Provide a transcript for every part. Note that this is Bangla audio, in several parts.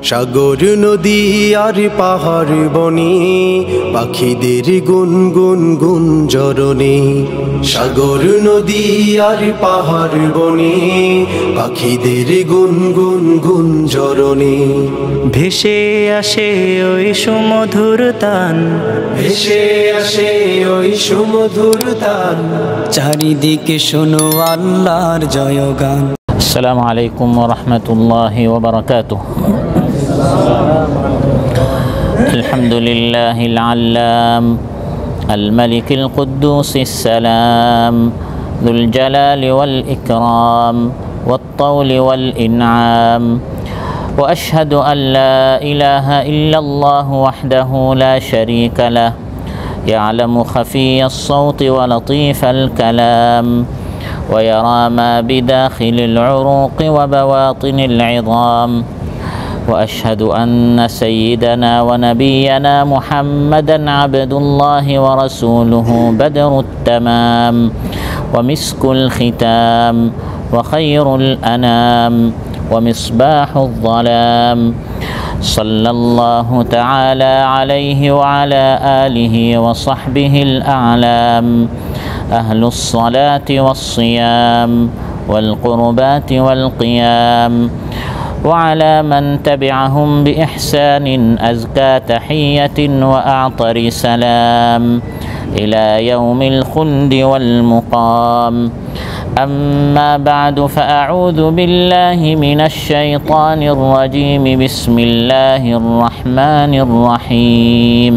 সাগর নদী আর পাহাড় বনে পাখিদের গুনগুন গুঞ্জরণে। সাগর নদী আর পাহাড় বনে পাখিদের গুনগুন গুঞ্জরণে। ভেসে আসে ওই সুমধুর তান, ভেসে আসে ওই সুমধুর তান। চারিদিকে শোনো আল্লাহর জয়গান। আসসালামু আলাইকুম ওয়া রাহমাতুল্লাহি ওয়া বারাকাতুহু। আলহামদুলিল্লাহিল আল্লাম আল মালিকিল কুদ্দুসিস সালাম যুল জালালি ওয়াল ইকরাম ওয়াত তাওলি ওয়াল ইনআম। وأشهد أن لا إله إلا الله وحده لا شريك له يعلم خفي الصوت ولطيف الكلام ويرى ما بداخل العروق وبواطن العظام. وأشهد أن سيدنا ونبينا محمدًا عبد الله ورسوله بدر التمام ومسك الختام وخير الأنام ومصباح الظلام. صلى الله تعالى عليه وعلى آله وصحبه الأعلام أهل الصلاة والصيام والقربات والقيام وعلى من تبعهم بإحسان أزكى تحية وأعطر سلام إلى يوم الخلد والمقام. أما بعد فأعوذ بالله من الشيطان الرجيم. بسم الله الرحمن الرحيم.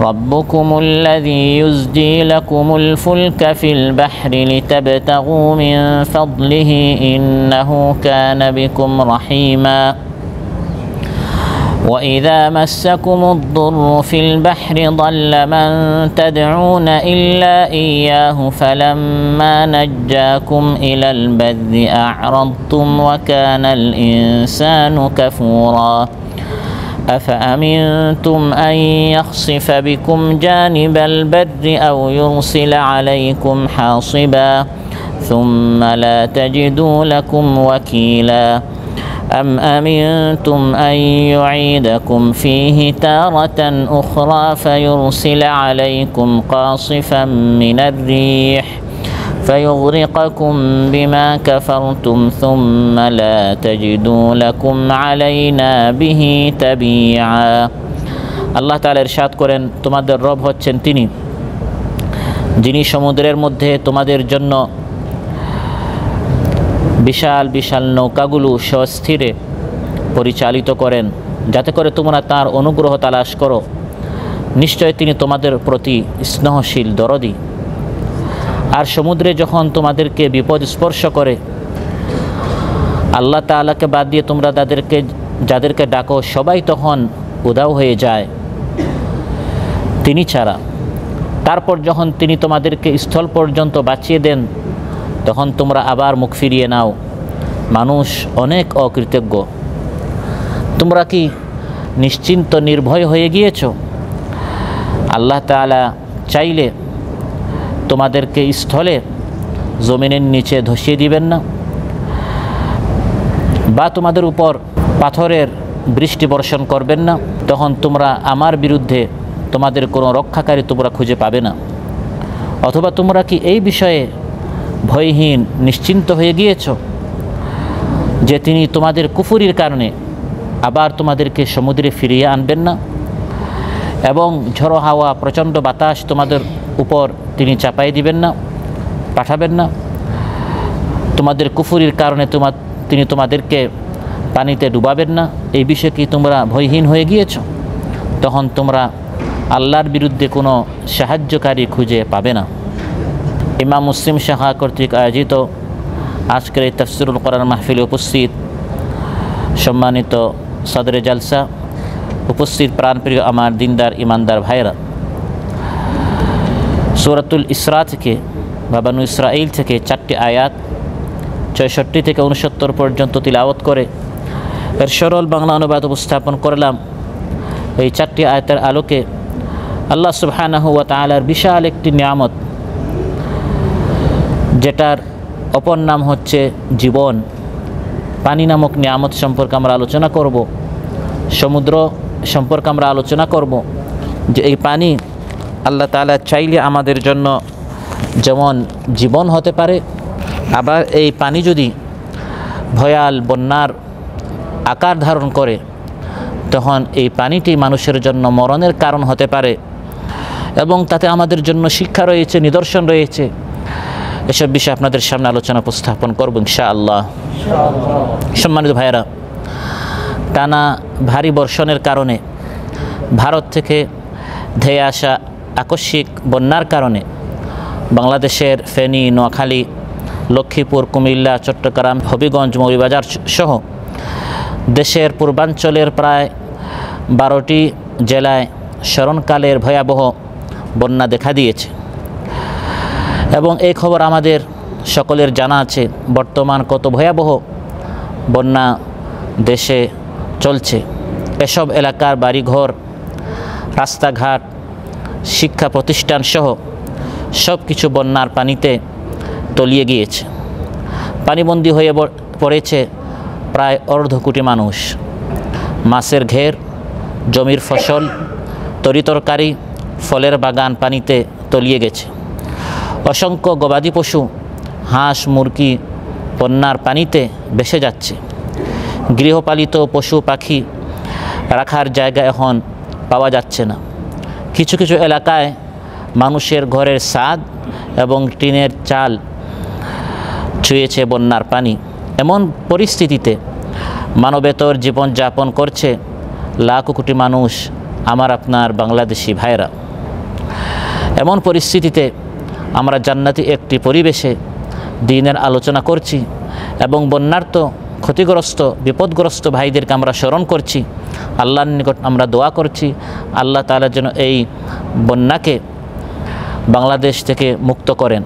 ربكم الذي يزجي لكم الفلك في البحر لتبتغوا من فضله إنه كان بكم رحيما. وإذا مسكم الضر في البحر ضل من تدعون إلا إياه فلما نجاكم إلى البر أعرضتم وكان الإنسان كفورا. أفأمنتم أن يخسف بكم جانب البر أو يرسل عليكم حاصبا ثم لا تجدوا لكم وكيلا. أم أمنتم أن يعيدكم فيه تارة أخرى فيرسل عليكم قاصفا من الريح فيغرقكم بما كفرتم ثم لا تجدوا لكم علينا به تبيعا. আল্লাহ তাআলা ইরশাদ করেন, তোমাদের রব হচ্ছেন তিনি যিনি সমুদ্রের মধ্যে তোমাদের জন্য বিশাল বিশাল নৌকাগুলো সস্থিরে পরিচালিত করেন যাতে করে তোমরা তার অনুগ্রহ তালাশ করো। নিশ্চয় তিনি তোমাদের প্রতি স্নেহশীল দরদি। আর সমুদ্রে যখন তোমাদেরকে বিপদ স্পর্শ করে আল্লাহ তাআলাকে বাদ দিয়ে তোমরা যাদেরকে ডাকো সবাই তখন উধাও হয়ে যায় তিনি ছাড়া। তারপর যখন তিনি তোমাদেরকে স্থল পর্যন্ত বাঁচিয়ে দেন তখন তোমরা আবার মুখ ফিরিয়ে নাও। মানুষ অনেক অকৃতজ্ঞ। তোমরা কি নিশ্চিন্ত নির্ভয় হয়ে গিয়েছ? আল্লাহ তাআলা চাইলে তোমাদেরকে স্থলে জমিনের নিচে ধসিয়ে দিবেন না, বা তোমাদের উপর পাথরের বৃষ্টি বর্ষণ করবেন না। তখন তোমরা আমার বিরুদ্ধে তোমাদের কোনো রক্ষাকারী তোমরা খুঁজে পাবে না। অথবা তোমরা কি এই বিষয়ে ভয়হীন নিশ্চিন্ত হয়ে গিয়েছ যে তিনি তোমাদের কুফরির কারণে আবার তোমাদেরকে সমুদ্রে ফিরিয়ে আনবেন না এবং ঝড়ো হাওয়া প্রচণ্ড বাতাস তোমাদের উপর তিনি চাপাই দিবেন না, পাঠাবেন না। তোমাদের কুফরির কারণে তিনি তোমাদেরকে পানিতে ডুবাবেন না। এই বিষয়ে কি তোমরা ভয়হীন হয়ে গিয়েছ? তখন তোমরা আল্লাহর বিরুদ্ধে কোনো সাহায্যকারী খুঁজে পাবে না। ইমাম মুসলিম শাখা কর্তৃক আয়োজিত আজকের এই তাফসিরুল কোরআন মাহফিলে উপস্থিত সম্মানিত সদরে জালসা, উপস্থিত প্রাণপ্রিয় আমার দিনদার ইমানদার ভাইরা, সূরাতুল ইসরা থেকে বা বানু ইসরাঈল থেকে 4টি আয়াত 66 থেকে 69 পর্যন্ত তিলাওয়াত করে এর সরল বাংলা অনুবাদ উপস্থাপন করলাম। এই 4টি আয়াতের আলোকে আল্লাহ সুবহানাহু ওয়া তাআলার বিশাল একটি নিয়ামত, যেটার অপর নাম হচ্ছে জীবন, পানি নামক নিয়ামত সম্পর্কে আমরা আলোচনা করব। সমুদ্র সম্পর্কে আমরা আলোচনা করব যে এই পানি আল্লাহ তাআলা চাইলে আমাদের জন্য যেমন জীবন হতে পারে, আবার এই পানি যদি ভয়াল বন্যার আকার ধারণ করে তখন এই পানিটি মানুষের জন্য মরণের কারণ হতে পারে এবং তাতে আমাদের জন্য শিক্ষা রয়েছে, নিদর্শন রয়েছে। এসব বিষয়ে আপনাদের সামনে আলোচনা উপস্থাপন করব ইনশাআল্লাহ। সম্মানিত ভাইয়েরা, টানা ভারী বর্ষণের কারণে ভারত থেকে ধেয়ে আসা আকস্মিক বন্যার কারণে বাংলাদেশের ফেনী, নোয়াখালী, লক্ষ্মীপুর, কুমিল্লা, চট্টগ্রাম, হবিগঞ্জ, মৌলভীবাজার সহ দেশের পূর্বাঞ্চলের প্রায় 12টি জেলায় স্মরণকালের ভয়াবহ বন্যা দেখা দিয়েছে এবং এই খবর আমাদের সকলের জানা আছে। বর্তমান কত ভয়াবহ বন্যা দেশে চলছে। এসব এলাকার বাড়িঘর, রাস্তাঘাট, শিক্ষা প্রতিষ্ঠান সহ সব কিছু বন্যার পানিতে তলিয়ে গিয়েছে। পানিবন্দী হয়ে পড়েছে প্রায় 1.5 কোটি মানুষ। মাছের ঘের, জমির ফসল, তরিতরকারি, ফলের বাগান পানিতে তলিয়ে গেছে। অসংখ্য গবাদি পশু, হাঁস, মুরগি বন্যার পানিতে ভেসে যাচ্ছে। গৃহপালিত পশু পাখি রাখার জায়গা এখন পাওয়া যাচ্ছে না। কিছু কিছু এলাকায় মানুষের ঘরের ছাদ এবং টিনের চাল ছুঁয়েছে বন্যার পানি। এমন পরিস্থিতিতে মানবেতর জীবনযাপন করছে লাখ কোটি মানুষ, আমার আপনার বাংলাদেশি ভাইরা। এমন পরিস্থিতিতে আমরা জান্নাতি একটি পরিবেশে দ্বীনের আলোচনা করছি এবং বন্যার্ত, ক্ষতিগ্রস্ত, বিপদগ্রস্ত ভাইদেরকে আমরা স্মরণ করছি। আল্লাহর নিকট আমরা দোয়া করছি আল্লাহ তাআলা যেন এই বন্যাকে বাংলাদেশ থেকে মুক্ত করেন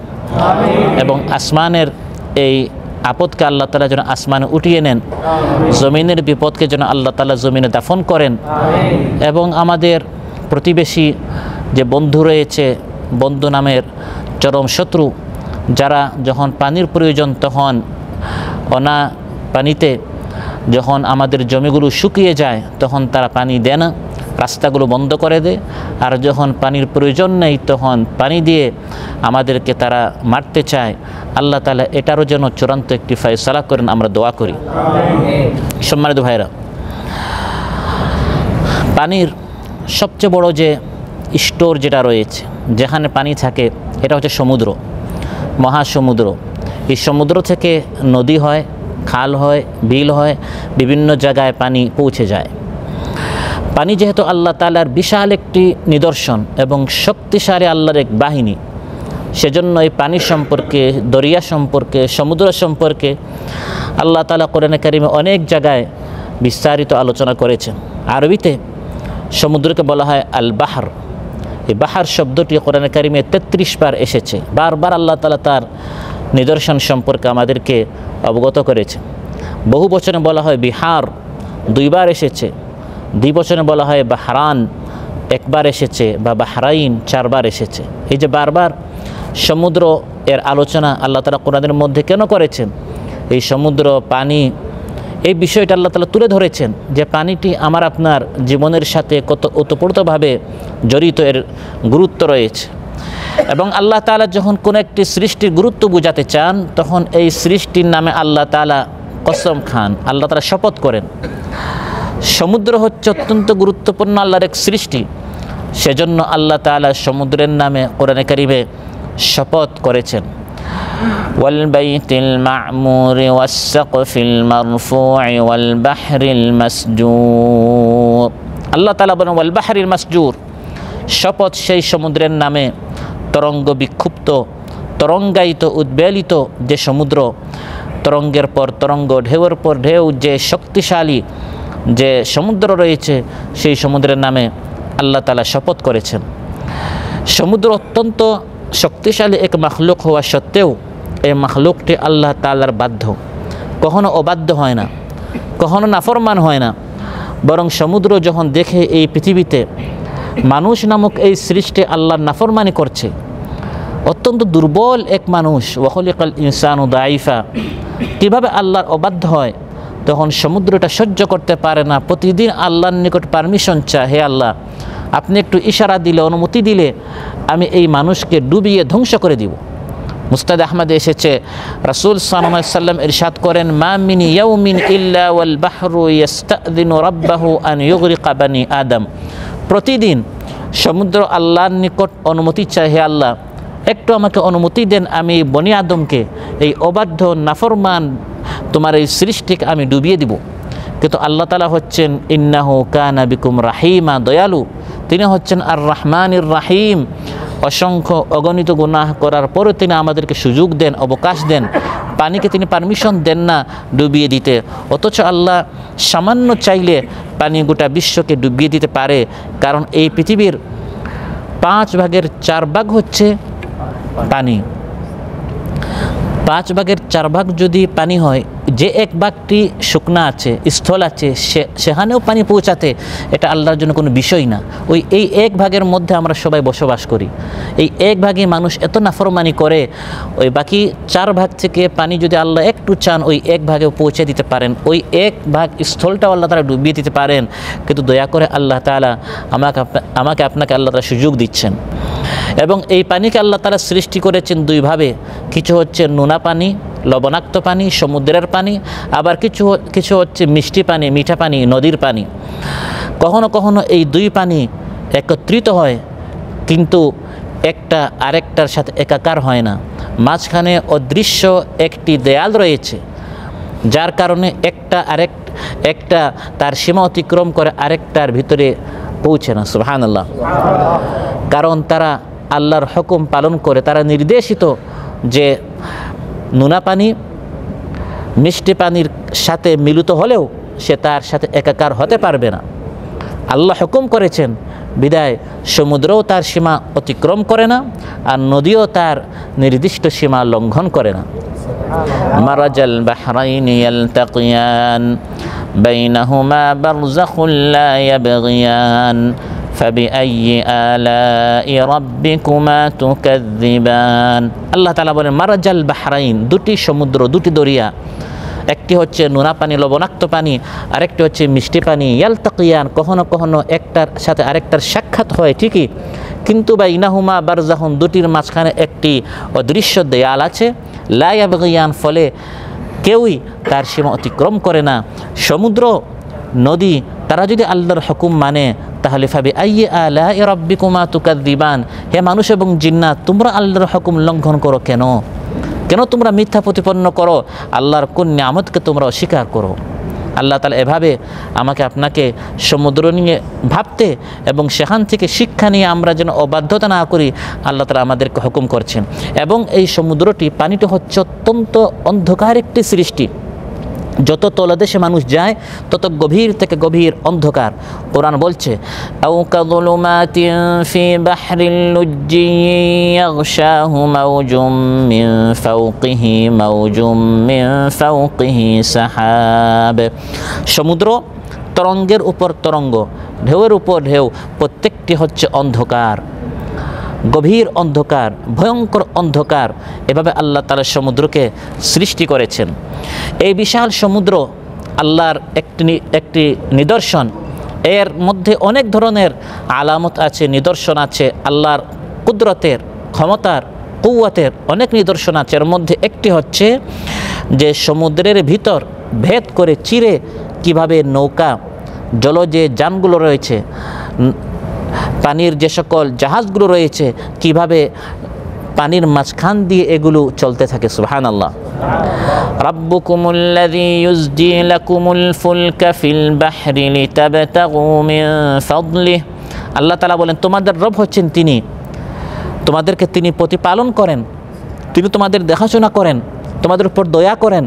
এবং আসমানের এই আপদকে আল্লাহ তাআলা যেন আসমানে উঠিয়ে নেন, জমিনের বিপদকে যেন আল্লাহ তাআলা জমিনে দাফন করেন এবং আমাদের প্রতিবেশী যে বন্ধু রয়েছে, বন্ধু নামের চরম শত্রু, যারা যখন পানির প্রয়োজন তখন অনা পানিতে, যখন আমাদের জমিগুলো শুকিয়ে যায় তখন তারা পানি দেয় না, রাস্তাগুলো বন্ধ করে দেয়, আর যখন পানির প্রয়োজন নেই তখন পানি দিয়ে আমাদেরকে তারা মারতে চায়। আল্লাহ তাআলা এটারও যেন চূড়ান্ত একটি ফয়সালা করেন, আমরা দোয়া করি। সম্মানিত ভাইরা, পানির সবচেয়ে বড় যে স্টোর যেটা রয়েছে, যেখানে পানি থাকে, এটা হচ্ছে সমুদ্র, মহাসমুদ্র। এই সমুদ্র থেকে নদী হয়, খাল হয়, বিল হয়, বিভিন্ন জায়গায় পানি পৌঁছে যায়। পানি যেহেতু আল্লাহ তাআলার বিশাল একটি নিদর্শন এবং শক্তিশালী আল্লাহর এক বাহিনী, সেজন্য এই পানি সম্পর্কে, দরিয়া সম্পর্কে, সমুদ্র সম্পর্কে আল্লাহ তাআলা কোরআনে কারিমে অনেক জায়গায় বিস্তারিত আলোচনা করেছেন। আরবিতে সমুদ্রকে বলা হয় আল বাহর। এই বাহার শব্দটি কোরআনে কারিমে 33 বার এসেছে। বারবার আল্লাহ তাআলা তার নিদর্শন সম্পর্কে আমাদেরকে অবগত করেছে। বহু বচনে বলা হয় বিহার, 2 বার এসেছে। দ্বিবচনে বলা হয় বাহরান, 1 বার এসেছে, বা বাহরাইন 4 বার এসেছে। এই যে বারবার সমুদ্র এর আলোচনা আল্লাহ তাআলা কোরআনের মধ্যে কেন করেছেন, এই সমুদ্র, পানি, এই বিষয়টা আল্লাহ তাআলা তুলে ধরেছেন যে পানিটি আমার আপনার জীবনের সাথে কত ওতপ্রোতভাবে জড়িত, এর গুরুত্ব রয়েছে। এবং আল্লাহ তাআলা যখন কোনো একটি সৃষ্টির গুরুত্ব বোঝাতে চান তখন এই সৃষ্টির নামে আল্লাহ তাআলা কসম খান, আল্লাহ তাআলা শপথ করেন। সমুদ্র হচ্ছে অত্যন্ত গুরুত্বপূর্ণ আল্লাহর এক সৃষ্টি, সেজন্য আল্লাহ তাআলা সমুদ্রের নামে কোরআনে কারিমে শপথ করেছেন। ওয়াল বাইতিল মা'মুর ওয়াস সাকফিল মারফু'i ওয়াল বাহরিল মাসজুর। আল্লাহ তাআলা বলেন ওয়াল বাহরিল মাসজুর, শপথ সেই সমুদ্রের নামে, তরঙ্গ বিক্ষুব্ধ, তরঙ্গায়িত, উদ্বেলিত যে সমুদ্র, তরঙ্গের পর তরঙ্গ, ঢেউয়ের পর ঢেউ, যে শক্তিশালী যে সমুদ্র রয়েছে, সেই সমুদ্রের নামে আল্লাহ তাআলা শপথ করেছেন। সমুদ্র অত্যন্ত শক্তিশালী এক মাখলুক হওয়া সত্ত্বেও এই মাখলুকটি আল্লাহ তাআলার বাধ্য, কখনো অবাধ্য হয় না, কখনো নাফরমান হয় না। বরং সমুদ্র যখন দেখে এই পৃথিবীতে মানুষ নামক এই সৃষ্টি আল্লাহর নাফরমানি করছে, অত্যন্ত দুর্বল এক মানুষ, ওয়া খুলিকাল ইনসানু দাঈফা, কীভাবে আল্লাহর অবাধ্য হয়, তখন সমুদ্রটা সহ্য করতে পারে না, প্রতিদিন আল্লাহর নিকট পারমিশন চায়, হে আল্লাহ আপনি একটু ইশারা দিলে, অনুমতি দিলে আমি এই মানুষকে ডুবিয়ে ধ্বংস করে দিব। মুস্তাদ আহমদে এসেছে রাসূল সাল্লাল্লাহু আলাইহি ওয়াসাল্লাম ইরশাদ করেন, মা মিন ইয়াউমিন ইল্লা ওয়াল বাহরু ইস্তাযিনু রাব্বাহু আন ইউগরিকা বানি আদম। প্রতিদিন সমুদ্র আল্লাহর নিকট অনুমতি চায়, হে আল্লাহ একটু আমাকে অনুমতি দেন, আমি বনি আদমকে, এই অবাধ্য নাফরমান তোমার এই সৃষ্টিকে আমি ডুবিয়ে দিব। কিন্তু আল্লাহ তাআলা হচ্ছেন ইন্নাহু কানা বিকুম রাহিমা, দয়ালু, তিনি হচ্ছেন আর রহমানির রাহিম। অসংখ্য অগণিত গুনাহ করার পরও তিনি আমাদেরকে সুযোগ দেন, অবকাশ দেন, পানিকে তিনি পারমিশন দেন না ডুবিয়ে দিতে। অথচ আল্লাহ সামান্য চাইলে পানি গোটা বিশ্বকে ডুবিয়ে দিতে পারে, কারণ এই পৃথিবীর 5/4 হচ্ছে পানি। 5/4 যদি পানি হয়, যে 1/টি শুকনা আছে, স্থল আছে, সেখানেও পানি পৌঁছাতে এটা আল্লাহর জন্য কোনো বিষয় না। এই 1/ভাগের মধ্যে আমরা সবাই বসবাস করি। এই 1/ভাগে মানুষ এত নাফরমানি করে, ওই বাকি 4 থেকে পানি যদি আল্লাহ একটু চান ওই 1/ভাগেও পৌঁছে দিতে পারেন, ওই 1/ভাগ স্থলটাও আল্লাহ তাআলা ডুবিয়ে দিতে পারেন। কিন্তু দয়া করে আল্লাহ তাআলা আমাকে আপনাকে আল্লাহ তাআলা সুযোগ দিচ্ছেন। এবং এই পানিকে আল্লাহ তাআলা সৃষ্টি করেছেন 2ভাবে, কিছু হচ্ছে নোনা পানি, লবণাক্ত পানি, সমুদ্রের পানি, আবার কিছু হচ্ছে মিষ্টি পানি, মিঠা পানি, নদীর পানি। কখনো কখনো এই 2 পানি একত্রিত হয়, কিন্তু একটা আরেকটার সাথে একাকার হয় না। মাঝখানে অদৃশ্য একটি দেয়াল রয়েছে, যার কারণে একটা তার সীমা অতিক্রম করে আরেকটার ভিতরে পৌঁছে না। সুবহানাল্লাহ। কারণ তারা আল্লাহর হুকুম পালন করে, তারা নির্দেশিত যে নোনা পানি মিষ্টি পানির সাথে মিলিত হলেও সে তার সাথে একাকার হতে পারবে না। আল্লাহ হুকুম করেছেন বিদায় সমুদ্রও তার সীমা অতিক্রম করে না, আর নদীও তার নির্দিষ্ট সীমা লঙ্ঘন করে না। মারাজাল বাহরাইনি ইয়ালতাকিয়ান বাইনাহুমা বারযাখুন লা ইয়াবগিয়ান ফাবিআইয়ি আলাই রাব্বিকুমা তুকাযযিবান। আল্লাহ তাআলা বলেন মারাজাল বাহরাইন, 2টি সমুদ্র, 2টি দরিয়া, একটি হচ্ছে নোনা পানি, লবণাক্ত পানি, আরেকটি হচ্ছে মিষ্টি পানি। ইয়ালতাকিয়ান, কখনো কখনো একটার সাথে আরেকটার সাক্ষাৎ হয় ঠিকই, কিন্তু বাইনাহুমা বারযাখুন, 2টির মাঝখানে একটি অদৃশ্য দেয়াল আছে। লা ইয়াবগিয়ান, ফলে কেউই তার সীমা অতিক্রম করে না। সমুদ্র, নদী, তারা যদি আল্লাহর হুকুম মানে তাহলে ফাবিআইয়ি আলাই রাব্বিকুমা তুকাযযিবান, হে মানুষ এবং জিন্নাত তোমরা আল্লাহর হুকুম লঙ্ঘন করো কেন? কেন তোমরা মিথ্যা প্রতিপন্ন করো? আল্লাহর কোন নিয়ামতকে তোমরা অস্বীকার করো? আল্লাহ তাআলা এভাবে আমাকে আপনাকে সমুদ্র নিয়ে ভাবতে এবং সেখান থেকে শিক্ষা নিয়ে আমরা যেন অবাধ্যতা না করি, আল্লাহ তাআলা আমাদেরকে হুকুম করছেন। এবং এই সমুদ্রটি, পানিটি হচ্ছে অত্যন্ত অন্ধকার একটি সৃষ্টি। যত তলদেশে মানুষ যায় তত গভীর থেকে গভীর অন্ধকার। কোরআন বলছে আও কাযুলুমাতিন ফি বাহরিল লুজ্জি ইয়াগশাহু মাওজুম মিন ফাওকিহি মাওজুম মিন ফাওকিহি সাহাব। সমুদ্র তরঙ্গের উপর তরঙ্গ, ঢেউয়ের উপর ঢেউ, প্রত্যেকটি হচ্ছে অন্ধকার, গভীর অন্ধকার, ভয়ঙ্কর অন্ধকার। এভাবে আল্লাহ তাআলা সমুদ্রকে সৃষ্টি করেছেন। এই বিশাল সমুদ্র আল্লাহর একটি নিদর্শন। এর মধ্যে অনেক ধরনের আলামত আছে, নিদর্শন আছে, আল্লাহর কুদরতের, ক্ষমতার, কুওয়াতের অনেক নিদর্শন আছে। এর মধ্যে একটি হচ্ছে যে সমুদ্রের ভিতর ভেদ করে চিরে কিভাবে নৌকা, জলজে যানগুলো রয়েছে, পানির যে সকল জাহাজগুলো রয়েছে, কিভাবে পানির মাঝখান দিয়ে এগুলো চলতে থাকে। সুবহানাল্লাহ। রাব্বুকুমুল্লাযী ইউজজি লাকুমুল ফুলকা ফিল বাহরি লিতাবতাগু মিন ফাদলিহি। আল্লাহ তাআলা বলেন তোমাদের রব হচ্ছেন তিনি, তোমাদেরকে তিনি প্রতিপালন করেন, তিনি তোমাদের দেখাশোনা করেন, তোমাদের উপর দয়া করেন,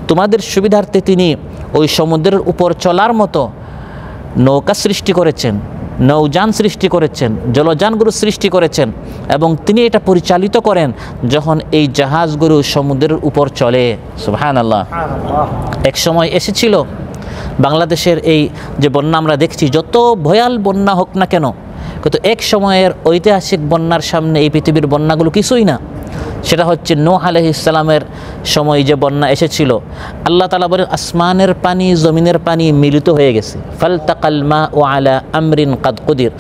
তোমাদের সুবিধার্থে তিনি ওই সমুদ্রের উপর চলার মতো নৌকা সৃষ্টি করেছেন, নৌযান সৃষ্টি করেছেন, জলযানগুলো সৃষ্টি করেছেন, এবং তিনি এটা পরিচালিত করেন যখন এই জাহাজগুলো সমুদ্রের উপর চলে। সুবহানাল্লাহ। এক সময় এসেছিল বাংলাদেশের এই যে বন্যা আমরা দেখছি, যত ভয়াল বন্যা হোক না কেন, কিন্তু এক সময়ের ঐতিহাসিক বন্যার সামনে এই পৃথিবীর বন্যাগুলো কিছুই না। সেটা হচ্ছে নূহ আলাইহিস সালামের সময় যে বন্যা এসেছিল, আল্লাহ তাআলা বলেন আসমানের পানি জমিনের পানি মিলিত হয়ে গেছে। ফালতাকাল মাউ আলা আমরিন কাদ কুদির,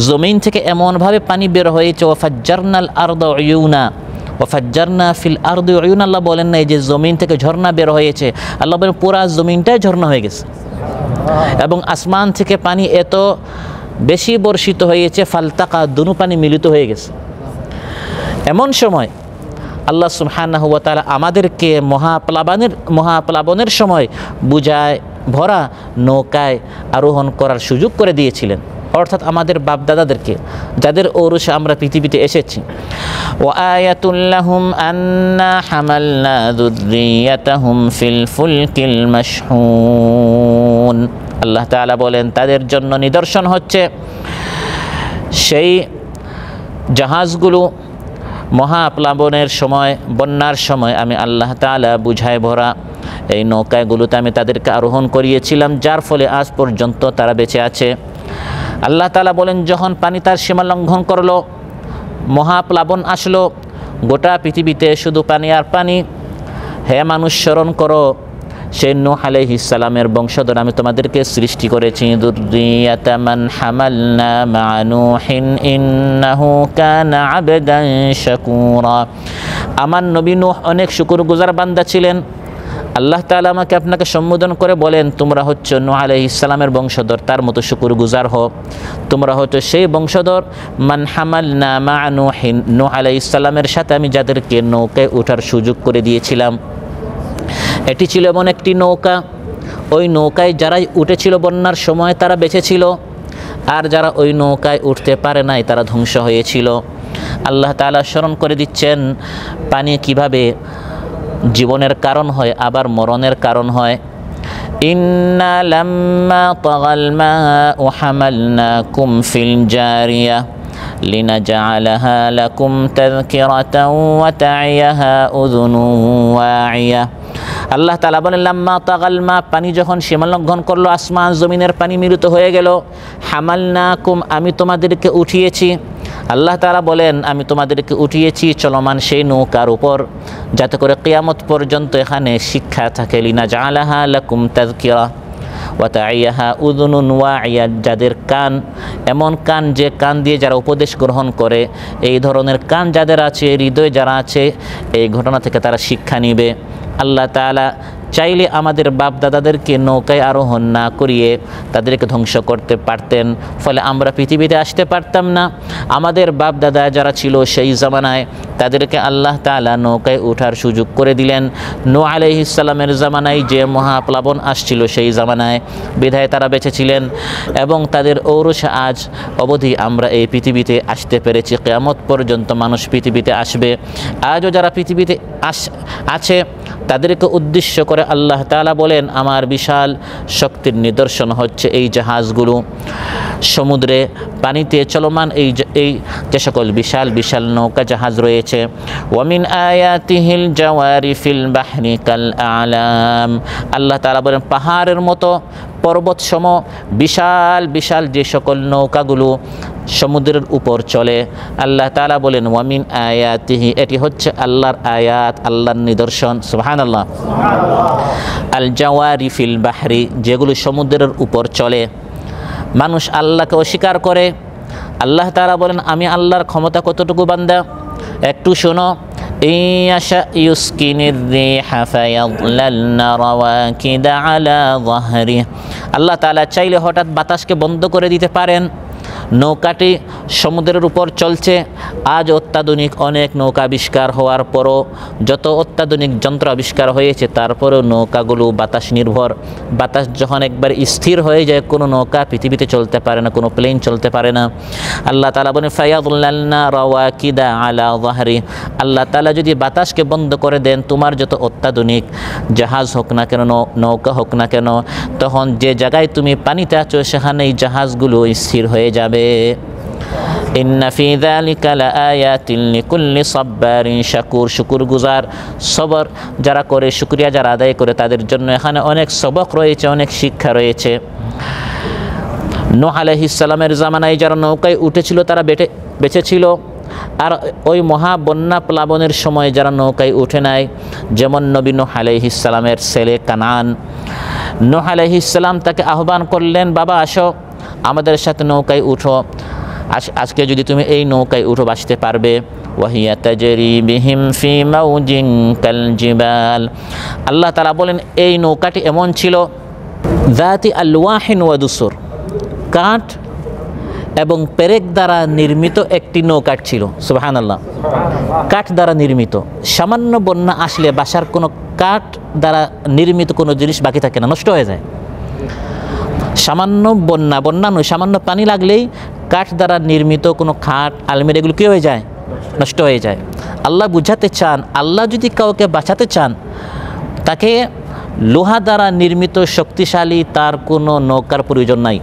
জমিন থেকে এমনভাবে পানি বের হয়েছে। ওয়াফাজ্জারনাল আরদা উয়ুনা, ওয়াফাজ্জারনা ফিল আরদি উয়ুনা, আল্লাহ বলেন না এই যে জমিন থেকে ঝর্ণা বের হয়েছে, আল্লাহ বলেন পুরা জমিনটাই ঝর্ণা হয়ে গেছে। এবং আসমান থেকে পানি এত বেশি বর্ষিত হয়েছে, ফালতাকা দুনু পানি মিলিত হয়ে গেছে। এমন সময় আল্লাহ সুবহানাহু ওয়া তাআলা আমাদেরকে মহাপ্লাবনের সময় বুঝায় ভরা নৌকায় আরোহণ করার সুযোগ করে দিয়েছিলেন, অর্থাৎ আমাদের বাপদাদাদেরকে, যাদের ঔরসে আমরা পৃথিবীতে এসেছি। ওয়া আয়াতুল লাহুম আন্না হামালনা যুররিয়াতাহুম ফিল ফুলকিল মাশহুন, আল্লাহ তাআলা বলেন তাদের জন্য নিদর্শন হচ্ছে সেই জাহাজগুলো মহাপ্লাবনের সময়, বন্যার সময় আমি আল্লাহ তাআলা বুঝায় ভরা এই নৌকাগুলোতে আমি তাদেরকে আরোহণ করিয়েছিলাম, যার ফলে আজ পর্যন্ত তারা বেঁচে আছে। আল্লাহ তাআলা বলেন যখন পানি তার সীমা লঙ্ঘন করলো, মহাপ্লাবন আসলো, গোটা পৃথিবীতে শুধু পানি আর পানি, হে মানুষ স্মরণ করো সেই নূহ আলাইহিস সালামের বংশধর আমি তোমাদেরকে সৃষ্টি করেছি। যুররিয়াতা মান হামালনা মা নূহিন ইন্নাহু কানা আবদান শাকুরা, আমার নবী নূহ অনেক শুকরগুজার বান্দা ছিলেন। আল্লাহ তাআলা আমাকে আপনাকে সম্বোধন করে বলেন তোমরা হচ্ছে নূহ আলাইহিস সালামের বংশধর, তার মতো শুকরগুজার হও। তোমরা হচ্ছে সেই বংশধর মান হামালনা মা নূহিন, নূহ আলাইহিস সালামের সাথে আমি যাদেরকে নৌকায় ওঠার সুযোগ করে দিয়েছিলাম। এটি ছিল এমন একটি নৌকা, ওই নৌকায় যারাই উঠেছিল বন্যার সময় তারা বেঁচে ছিল, আর যারা ওই নৌকায় উঠতে পারে নাই তারা ধ্বংস হয়েছিল। আল্লাহ তাআলা স্মরণ করে দিচ্ছেন পানি কিভাবে জীবনের কারণ হয় আবার মরণের কারণ হয়। ইন্না লাম্মা তাগাল মাউ হামালনাকুম ফিল জারিয়া লিনাজআলাহা লাকুম তাযকিরাতাও ওয়া তা'ইয়াহা উযুনুন ওয়া'ইয়া, আল্লাহ তাআলা বলেন লাম্মা তাগাল মা, পানি যখন সীমা লঙ্ঘন করলো, আসমান জমিনের পানি মিলিত হয়ে গেল, হামালনাকুম আমি তোমাদেরকে উঠিয়েছি। আল্লাহ তাআলা বলেন আমি তোমাদেরকে উঠিয়েছি চলমান সেই নৌকার উপর, যাতে করে কিয়ামত পর্যন্ত এখানে শিক্ষা থাকে। লিনাজআলাহা লাকুম তাযকিরা ওয়া তা'ইয়াহা উযুনুন ওয়া'ইয়া, যাদের কান, এমন কান যে কান দিয়ে যারা উপদেশ গ্রহণ করে, এই ধরনের কান যাদের আছে, হৃদয় যারা আছে, এই ঘটনা থেকে তারা শিক্ষা নিবে। আল্লাহ তাআলা চাইলে আমাদের বাপ দাদাদেরকে নৌকায় আরোহণ না করিয়ে তাদেরকে ধ্বংস করতে পারতেন, ফলে আমরা পৃথিবীতে আসতে পারতাম না। আমাদের বাপ দাদা যারা ছিল সেই জামানায় তাদেরকে আল্লাহ তাআলা নৌকায় ওঠার সুযোগ করে দিলেন। নূহ আলাইহিস সালামের জামানায় যে মহাপ্লাবন আসছিল সেই জামানায়, বিধায় তারা বেঁচে ছিলেন এবং তাদের ঔরসে আজ অবধি আমরা এই পৃথিবীতে আসতে পেরেছি। কিয়ামত পর্যন্ত মানুষ পৃথিবীতে আসবে। আজও যারা পৃথিবীতে আছে তাদেরকে উদ্দেশ্য করে আল্লাহ তাআলা বলেন আমার বিশাল শক্তির নিদর্শন হচ্ছে এই জাহাজগুলো, সমুদ্রে পানিতে চলমান এই যে সকল বিশাল বিশাল নৌকা জাহাজ রয়েছে। ওয়ামিন আয়াতিহিল জাওয়ারি ফিল বাহরি কাল আলাম, আল্লাহ তাআলা বলেন পাহাড়ের মতো পর্বত সম বিশাল বিশাল যে সকল নৌকাগুলো সমুদ্রের উপর চলে, আল্লাহ তাআলা বলেন ওয়ামিন আয়াতিহি, এটি হচ্ছে আল্লাহর আয়াত, আল্লাহর নিদর্শন। সুবহানাল্লাহ। আল জাওয়ারি ফিল বাহরি, যেগুলো সমুদ্রের উপর চলে। মানুষ আল্লাহকে অস্বীকার করে। আল্লাহ তাআলা বলেন আমি আল্লাহর ক্ষমতা কতটুকু বান্দা একটু শোনো। ইয়াশা ইউসকিনির রিহা ফায়াযলালনা রাওয়াকিদা আলা যাহরি, আল্লাহ তাআলা চাইলে হঠাৎ বাতাসকে বন্ধ করে দিতে পারেন। নৌকাটি সমুদ্রের উপর চলছে। আজ অত্যাধুনিক অনেক নৌকা আবিষ্কার হওয়ার পরও, যত অত্যাধুনিক যন্ত্র আবিষ্কার হয়েছে তারপরেও নৌকাগুলো বাতাস নির্ভর। বাতাস যখন একবার স্থির হয়ে যায় কোনো নৌকা পৃথিবীতে চলতে পারে না, কোনো প্লেন চলতে পারে না। আল্লাহ তাআলা বলেন ফায়াযলালনা রাওয়াকিদা আলা যাহরি, আল্লাহ তাআলা যদি বাতাসকে বন্ধ করে দেন তোমার যত অত্যাধুনিক জাহাজ হোক না কেন, নৌকা হোক না কেন, তখন যে জায়গায় তুমি পানিতে আছো সেখানেই জাহাজগুলো স্থির হয়ে যাবে। ইন্না ফি যালিকা লাআয়াতিন লিকুল্লি সাব্বারিন শাকুর, শুকরগুজার সবর যারা করে, শুকরিয়া যারা আদায় করে, তাদের জন্য এখানে অনেক সবক রয়েছে, অনেক শিক্ষা রয়েছে। নূহ আলাইহিস সালামের জামানায় যারা নৌকায় উঠেছিল তারা বেঁচে ছিল, আর ওই মহাবন্যা প্লাবনের সময় যারা নৌকায় উঠে নেয়, যেমন নবী নূহ আলাইহিস সালামের ছেলে কানান। নূহ আলাইহিস সালাম তাকে আহ্বান করলেন, বাবা আসো আমাদের সাথে নৌকায় উঠো, আজকে যদি তুমি এই নৌকায় উঠো বাঁচতে পারবে। ওয়াহিয়া তাজরি বিহিম ফি মাউজিন কাল জিবাল। আল্লাহ তাআলা বলেন এই নৌকাটি এমন ছিল, যাতি আলওয়াহিন ওয়া দুসুর, কাঠ এবং পেরেক দ্বারা নির্মিত একটি নৌকা ছিল। সুবহানাল্লাহ, কাঠ দ্বারা নির্মিত। সামান্য বন্যা আসলে বাসার কোনো কাঠ দ্বারা নির্মিত কোনো জিনিস বাকি থাকে না, নষ্ট হয়ে যায়। সামান্য বন্যা নয়, সামান্য পানি লাগলেই কাঠ দ্বারা নির্মিত কোনো খাট, আলমিরা এগুলো কী হয়ে যায়? নষ্ট হয়ে যায়। আল্লাহ বুঝাতে চান, আল্লাহ যদি কাউকে বাঁচাতে চান, তাকে লোহা দ্বারা নির্মিত শক্তিশালী তার কোনো নৌকার প্রয়োজন নাই।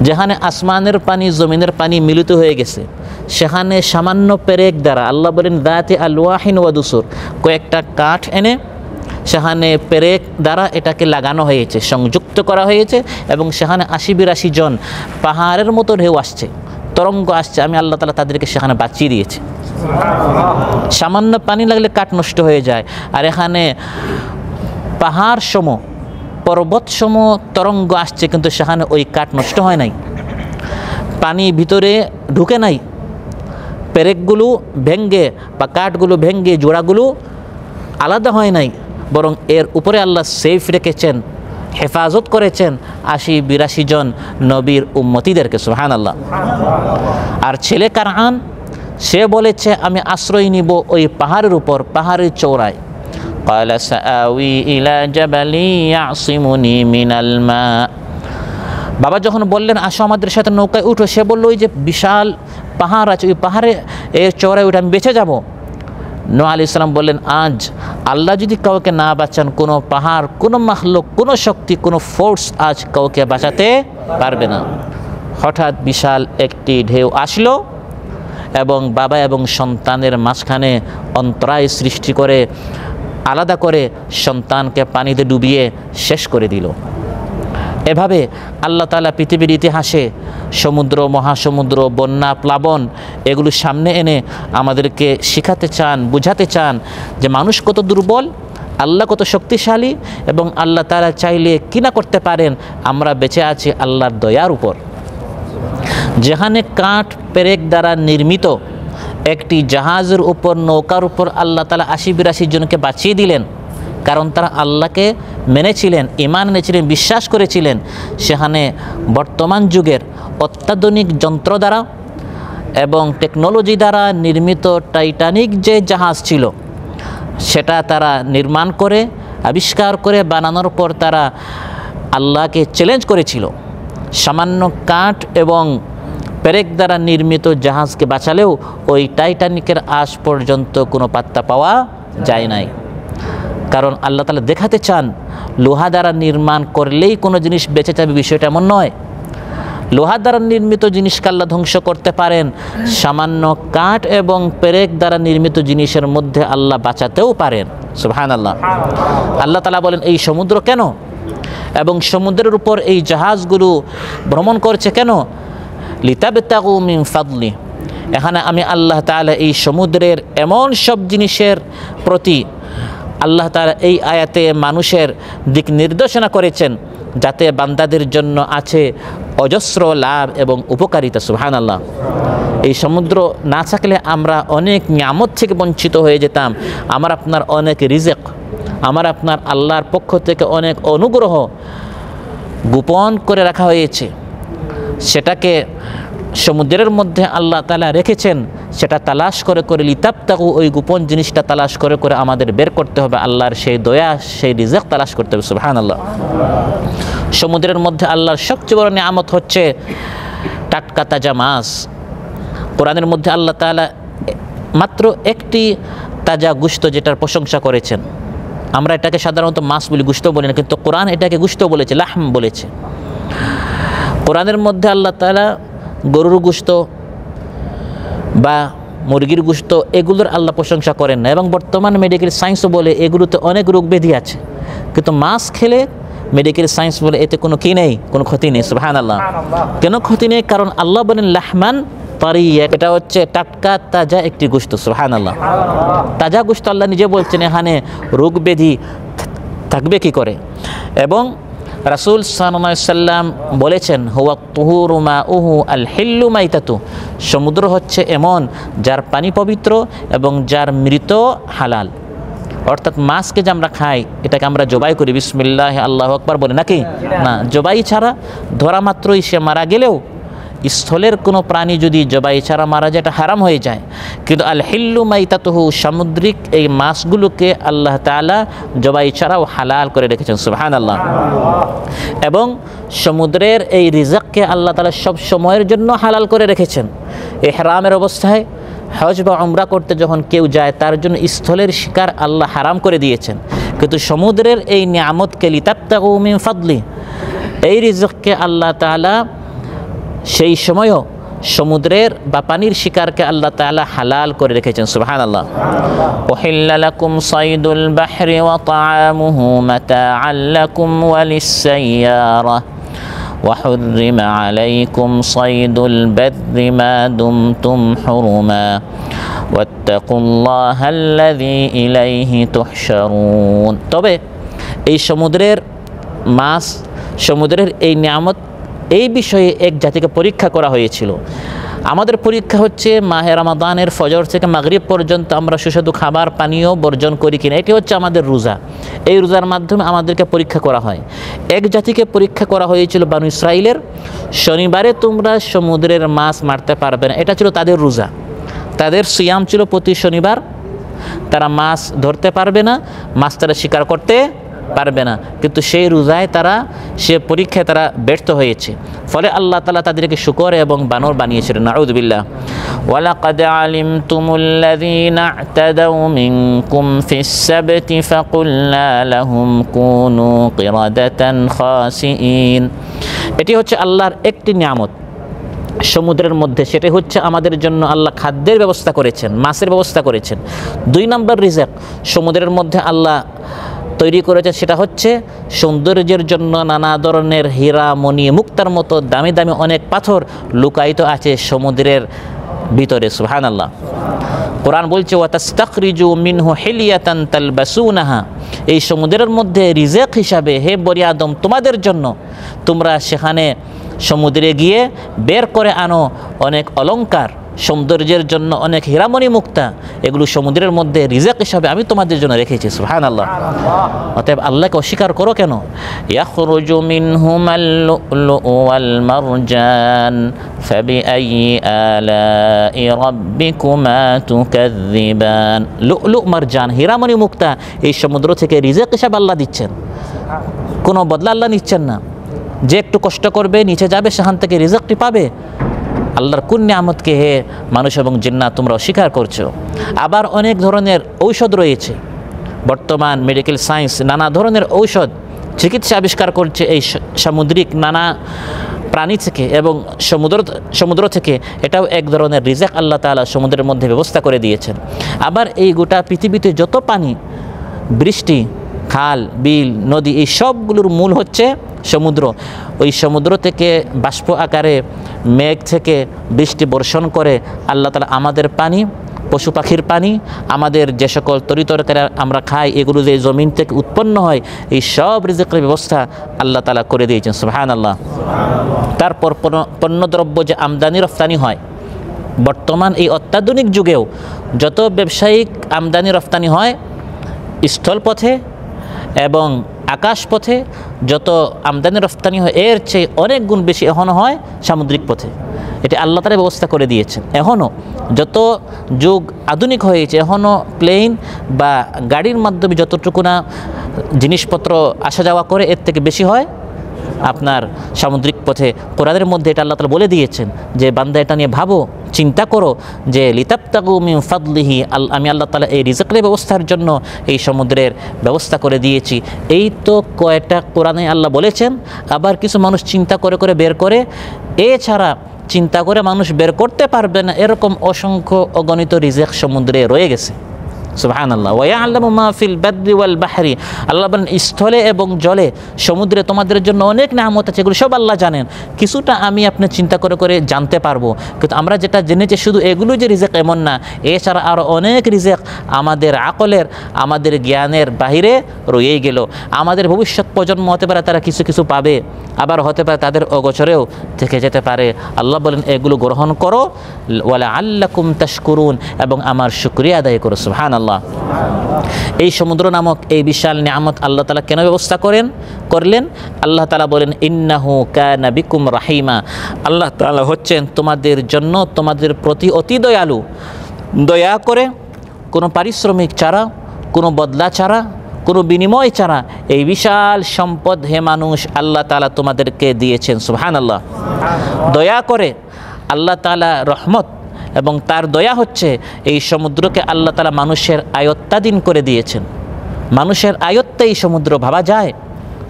যেখানে আসমানের পানি জমিনের পানি মিলিত হয়ে গেছে, সেখানে সামান্য পেরেক দ্বারা, আল্লাহ বলেন যাতি আলওয়াহিন ওয়া দুসুর, কয়েকটা কাঠ এনে সেখানে পেরেক দ্বারা এটাকে লাগানো হয়েছে, সংযুক্ত করা হয়েছে, এবং সেখানে ৮০-৮২ জন পাহাড়ের মতো ঢেউ আসছে, তরঙ্গ আসছে, আমি আল্লাহ তাআলা তাদেরকে সেখানে বাঁচিয়ে দিয়েছি। সামান্য পানি লাগলে কাঠ নষ্ট হয়ে যায়, আর এখানে পাহাড় সম, পর্বত সম তরঙ্গ আসছে, কিন্তু সেখানে ওই কাঠ নষ্ট হয় নাই, পানি ভিতরে ঢুকে নাই, পেরেকগুলো ভেঙ্গে বা কাঠগুলো ভেঙ্গে জোড়াগুলো আলাদা হয় নাই, বরং এর উপরে আল্লাহ সেফ রেখেছেন, হেফাজত করেছেন ৮০-৮২ জন নবীর উম্মতিদেরকে। সুবহানাল্লাহ। আর ছেলে কারআন, সে বলেছে আমি আশ্রয় নিব ওই পাহাড়ের উপর, পাহাড়ের চৌড়ায়। ক্বালা সাআওয়ি ইলা জাবালি ইয়াসিমুনি মিনাল মা। বাবা যখন বললেন আসো আমাদের সাথে নৌকায় উঠো, সে বলল ওই যে বিশাল পাহাড় আছে, ওই পাহাড়ে এর চৌড়ায় উঠে আমি বেঁচে যাব। নূহ আলাইহিস সালাম বললেন আজ আল্লাহ যদি কাউকে না বাঁচান, কোনো পাহাড়, কোনো মাখলুক, কোনো শক্তি, কোনো ফোর্স আজ কাউকে বাঁচাতে পারবে না। হঠাৎ বিশাল একটি ঢেউ আসলো এবং বাবা এবং সন্তানের মাঝখানে অন্তরায় সৃষ্টি করে, আলাদা করে সন্তানকে পানিতে ডুবিয়ে শেষ করে দিল। এভাবে আল্লাহ তাআলা পৃথিবীর ইতিহাসে সমুদ্র, মহাসমুদ্র, বন্যা, প্লাবন এগুলো সামনে এনে আমাদেরকে শিখাতে চান, বুঝাতে চান যে মানুষ কত দুর্বল, আল্লাহ কত শক্তিশালী, এবং আল্লাহ তাআলা চাইলে কি না করতে পারেন। আমরা বেঁচে আছি আল্লাহর দয়ার উপর। যেখানে কাঠ পেরেক দ্বারা নির্মিত একটি জাহাজের উপর, নৌকার উপর আল্লাহ তাআলা ৮০-৮২ জনকে বাঁচিয়ে দিলেন, কারণ তারা আল্লাহকে মেনেছিলেন, ঈমান এনেছিলেন, বিশ্বাস করেছিলেন। সেখানে বর্তমান যুগের অত্যাধুনিক যন্ত্র দ্বারা এবং টেকনোলজি দ্বারা নির্মিত টাইটানিক যে জাহাজ ছিল, সেটা তারা নির্মাণ করে, আবিষ্কার করে বানানোর পর তারা আল্লাহকে চ্যালেঞ্জ করেছিল। সামান্য কাঠ এবং পেরেক দ্বারা নির্মিত জাহাজকে বাঁচালেও ওই টাইটানিকের আজ পর্যন্ত কোনো পাত্তা পাওয়া যায় নাই। কারণ আল্লাহ তাআলা দেখাতে চান লোহা দ্বারা নির্মাণ করলেই কোনো জিনিস বেঁচে যাবে, বিষয়টা এমন নয়। লোহা দ্বারা নির্মিত জিনিসকে আল্লাহ ধ্বংস করতে পারেন, সামান্য কাঠ এবং পেরেক দ্বারা নির্মিত জিনিসের মধ্যে আল্লাহ বাঁচাতেও পারেন। সুবহানাল্লাহ। আল্লাহ তাআলা বলেন এই সমুদ্র কেন, এবং সমুদ্রের উপর এই জাহাজগুলো ভ্রমণ করছে কেন? লিতাবতাগু মিন ফাদলি। এখানে আমি আল্লাহ তাআলা এই সমুদ্রের এমন সব জিনিসের প্রতি আল্লাহ তাআলা এই আয়াতে মানুষের দিক নির্দেশনা করেছেন, যাতে বান্দাদের জন্য আছে অজস্র লাভ এবং উপকারিতা। সুবহানাল্লাহ। এই সমুদ্র না থাকলে আমরা অনেক নিয়ামত থেকে বঞ্চিত হয়ে যেতাম, আমার আপনার অনেক রিজিক, আমার আপনার আল্লাহর পক্ষ থেকে অনেক অনুগ্রহ গোপন করে রাখা হয়েছে, সেটাকে সমুদ্রের মধ্যে আল্লাহ তাআলা রেখেছেন। সেটা তালাশ করে করে, লিতাবতাগু, ওই গোপন জিনিসটা তালাশ করে করে আমাদের বের করতে হবে, আল্লাহর সেই দয়া, সেই রিজিক তালাশ করতে হবে। সুবহানাল্লাহ। সমুদ্রের মধ্যে আল্লাহর সবচেয়ে বড় নিয়ামত হচ্ছে টাটকা তাজা মাছ। কোরআনের মধ্যে আল্লাহ তাআলা মাত্র একটি তাজা গোশত যেটার প্রশংসা করেছেন। আমরা এটাকে সাধারণত মাছ বলি, গোশত বলি না, কিন্তু কোরআন এটাকে গোশত বলেছে, লাহম বলেছে। কোরআনের মধ্যে আল্লাহ তাআলা গরুর গোশত বা মুরগির গোশত এগুলোর আল্লাহ প্রশংসা করেন না, এবং বর্তমান মেডিকেল সায়েন্সও বলে এগুলোতে অনেক রোগ ব্যাধি আছে, কিন্তু মাছ খেলে মেডিকেল সায়েন্স বলে এতে কোনো কি নেই, কোনো ক্ষতি নেই। সুবহানাল্লাহ। কেন ক্ষতি নেই? কারণ আল্লাহ বলেন লাহমান তারিয়া, এটা হচ্ছে টাটকা তাজা একটি গোশত। সুবহানাল্লাহ, তাজা গোশত আল্লাহ নিজে বলছেন এখানে রোগ ব্যাধি থাকবে কি করে। এবং রাসূল সাল্লাল্লাহু আলাইহি সাল্লাম বলেছেন হুয়া তুহুরু মাউহু আল হিল্লু মাইতাতু, সমুদ্র হচ্ছে এমন যার পানি পবিত্র এবং যার মৃত হালাল। অর্থাৎ মাছকে যে আমরা খাই এটাকে আমরা জবাই করি, বিসমিল্লাহ আল্লাহু আকবার বলে নাকি না, জবাই ছাড়া ধরা মাত্রই সে মারা গেলেও স্থলের কোনো প্রাণী যদি জবাই ছাড়া মারা যায় এটা হারাম হয়ে যায়। কিন্তু আল হিল্লু মাইতাতুহু, সামুদ্রিক এই মাছগুলোকে আল্লাহ তাআলা জবাই ছাড়াও হালাল করে রেখেছেন। সুবহানাল্লাহ। এবং সমুদ্রের এই রিজককে আল্লাহ তাআলা সব সময়ের জন্য হালাল করে রেখেছেন। ইহরামের অবস্থায় হজ বা উমরা করতে যখন কেউ যায় তার জন্য স্থলের শিকার আল্লাহ হারাম করে দিয়েছেন, কিন্তু সমুদ্রের এই নিয়ামতকে লিতাবতাগু মিন ফাদলি, এই রিজককে আল্লাহ তাআলা সেই সময়ও সমুদ্রের বা পানির শিকারকে আল্লাহ তাআলা হালাল করে রেখেছেন। সুবহানাল্লাহ। উহিল্লা লাকুম সাইদুল বাহরি ওয়া তাআমুহু মাতাআন লাকুম ওয়া লিস-সাইয়ারা وحرم عليكم صيد البر ما دمتم حرما واتقوا الله الذي إليه تحشرون। তবে এই সমুদ্রের মাছ, সমুদ্রের এই নিয়ামত, এই বিষয়ে এক জাতিকে পরীক্ষা করা হয়েছিল। আমাদের পরীক্ষা হচ্ছে মাহে রমাদানের ফজর থেকে মাগরিব পর্যন্ত আমরা সুস্বাদু খাবার পানীয় বর্জন করি কিনা, এটি হচ্ছে আমাদের রোজা। এই রোজার মাধ্যমে আমাদেরকে পরীক্ষা করা হয়। এক জাতিকে পরীক্ষা করা হয়েছিল বানু ইসরাইলের, শনিবারে তোমরা সমুদ্রের মাছ মারতে পারবে না, এটা ছিল তাদের রোজা। তাদের সিয়াম ছিল প্রতি শনিবার তারা মাছ ধরতে পারবে না, মাছ তারা শিকার করতে পারবে না, কিন্তু সেই রোজায় তারা, সে পরীক্ষায় তারা ব্যর্থ হয়েছে। ফলে আল্লাহ তাআলা তাদেরকে শুকর এবং বানর বানিয়েছিলেন। নাউযু বিল্লাহ। ওয়ালাকাদ আলিমতুমুল্লাযীনা আ'তাদাউ মিনকুম ফিস সাবতি ফাকুলনা লাহুম কুনু কিরাদাতান খাসিইন। এটি হচ্ছে আল্লাহর একটি নিয়ামত সমুদ্রের মধ্যে, সেটা হচ্ছে আমাদের জন্য আল্লাহ খাদ্যের ব্যবস্থা করেছেন, মাছের ব্যবস্থা করেছেন। 2 নম্বর রিজক সমুদ্রের মধ্যে আল্লাহ তৈরি করেছে, সেটা হচ্ছে সৌন্দর্যের জন্য নানা ধরনের হীরা মণি মুক্তার মতো দামি দামি অনেক পাথর লুকায়িত আছে সমুদ্রের ভিতরে। সুবহানাল্লাহ। কোরআন বলছে ওয়াতাস্তাখরিজু মিনহু হিলিয়াতান তালবাসুনাহা, এই সমুদ্রের মধ্যে রিজক হিসাবে হে বনি আদম তোমাদের জন্য তোমরা সেখানে সমুদ্রে গিয়ে বের করে আনো অনেক অলংকার, সৌন্দর্যের জন্য অনেক হীরামণি মুক্তা, এগুলো সমুদ্রের মধ্যে রিজক হিসাবে আমি তোমাদের জন্য রেখেছি। সুবহানাল্লাহ। অতএব আল্লাহকে অস্বীকার করো কেন? ইয়াখরুজু মিনহুমাল লুলু ওয়াল মারজান ফাবিআইয়ি আলাই রাব্বিকুমা তুকাযযিবান। লুলু মারজান, হীরামণি মুক্তা এই সমুদ্র থেকে রিজক হিসাবে আল্লাহ দিচ্ছেন, কোনো বদলা আল্লাহ নিচ্ছেন না। যে একটু কষ্ট করবে নিচে যাবে সেখান থেকে রিজকটি পাবে। আল্লাহর কোন নিয়ামতকে হে মানুষ এবং জিন্নাত তোমরা অস্বীকার করছো? আবার অনেক ধরনের ঔষধ রয়েছে, বর্তমান মেডিকেল সায়েন্স নানা ধরনের ঔষধ চিকিৎসা আবিষ্কার করছে এই সামুদ্রিক নানা প্রাণী থেকে এবং সমুদ্র থেকে। এটাও এক ধরনের রিজক আল্লাহ তাআলা সমুদ্রের মধ্যে ব্যবস্থা করে দিয়েছেন। আবার এই গোটা পৃথিবীতে যত পানি, বৃষ্টি, খাল, বিল, নদী, এই সবগুলোর মূল হচ্ছে সমুদ্র। ওই সমুদ্র থেকে বাষ্প আকারে মেঘ থেকে বৃষ্টি বর্ষণ করে আল্লাহ তাআলা আমাদের পানি, পশু পাখির পানি, আমাদের যে সকল তরিতরকারি আমরা খাই এগুলো যে জমিন থেকে উৎপন্ন হয়, এই সব রিজকের ব্যবস্থা আল্লাহ তাআলা করে দিয়েছেন। সুবহানাল্লাহ। তারপর পণ্যদ্রব্য যে আমদানি রফতানি হয়, বর্তমান এই অত্যাধুনিক যুগেও যত ব্যবসায়িক আমদানি রফতানি হয় স্থলপথে এবং আকাশপথে, যত আমদানি রফতানি হয় এর চেয়ে অনেক গুণ বেশি এখনও হয় সামুদ্রিক পথে। এটি আল্লাহ তাআলা ব্যবস্থা করে দিয়েছেন। এখনও যত যুগ আধুনিক হয়েছে, এখনও প্লেন বা গাড়ির মাধ্যমে যতটুকু না জিনিসপত্র আসা যাওয়া করে এর থেকে বেশি হয় আপনার সামুদ্রিক পথে। কোরআনের মধ্যে এটা আল্লাহ তাআলা বলে দিয়েছেন যে বান্দা এটা নিয়ে ভাবো, চিন্তা করো যে লিতাবতাগু মিন ফাদলিহি, আমি আল্লাহ তাআলা এই রিজকের ব্যবস্থার জন্য এই সমুদ্রের ব্যবস্থা করে দিয়েছি। এই তো কয়টা কোরআনে আল্লাহ বলেছেন। আবার কিছু মানুষ চিন্তা করে করে বের করে, এছাড়া চিন্তা করে মানুষ বের করতে পারবে না এরকম অসংখ্য অগণিত রিজক সমুদ্রে রয়ে গেছে। সুবহানাল্লাহ। ওয়া ইয়ালামু মা ফিল বাররি ওয়াল বাহরি, আল্লাহ বলেন স্থলে এবং জলে সমুদ্রে তোমাদের জন্য অনেক নিয়ামত আছে, এগুলো সব আল্লাহ জানেন। কিছুটা আমি আপনি চিন্তা করে করে জানতে পারবো, কিন্তু আমরা যেটা জেনেছি শুধু এগুলো যে রিজিক এমন না, এছাড়া আরও অনেক রিজিক আমাদের আকলের, আমাদের জ্ঞানের বাহিরে রয়েই গেল। আমাদের ভবিষ্যৎ প্রজন্ম হতে পারে তারা কিছু কিছু পাবে, আবার হতে পারে তাদের অগোচরেও থেকে যেতে পারে। আল্লাহ বলেন এগুলো গ্রহণ করো, ওয়ালা আল্লাকুম তাশকুরুন, এবং আমার শুকরিয়া আদায় করো। সুবহানাল্লাহ। এই সমুদ্র নামক এই বিশাল নিয়ামত আল্লাহ তাআলা কেন ব্যবস্থা করলেন? আল্লাহ তাআলা বলেন ইন্নাহু কানা বিকুম রাহিমা, আল্লাহ তাআলা হচ্ছেন তোমাদের জন্য, তোমাদের প্রতি অতি দয়ালু। দয়া করে কোনো পারিশ্রমিক ছাড়া, কোনো বদলা ছাড়া, কোনো বিনিময় ছাড়া এই বিশাল সম্পদ হে মানুষ আল্লাহ তাআলা তোমাদেরকে দিয়েছেন। সুবহানাল্লাহ। দয়া করে আল্লাহ তাআলা রহমত এবং তার দয়া হচ্ছে এই সমুদ্রকে আল্লাহ তাআলা মানুষের আয়ত্তাধীন করে দিয়েছেন। মানুষের আয়ত্তে এই সমুদ্র ভাবা যায়,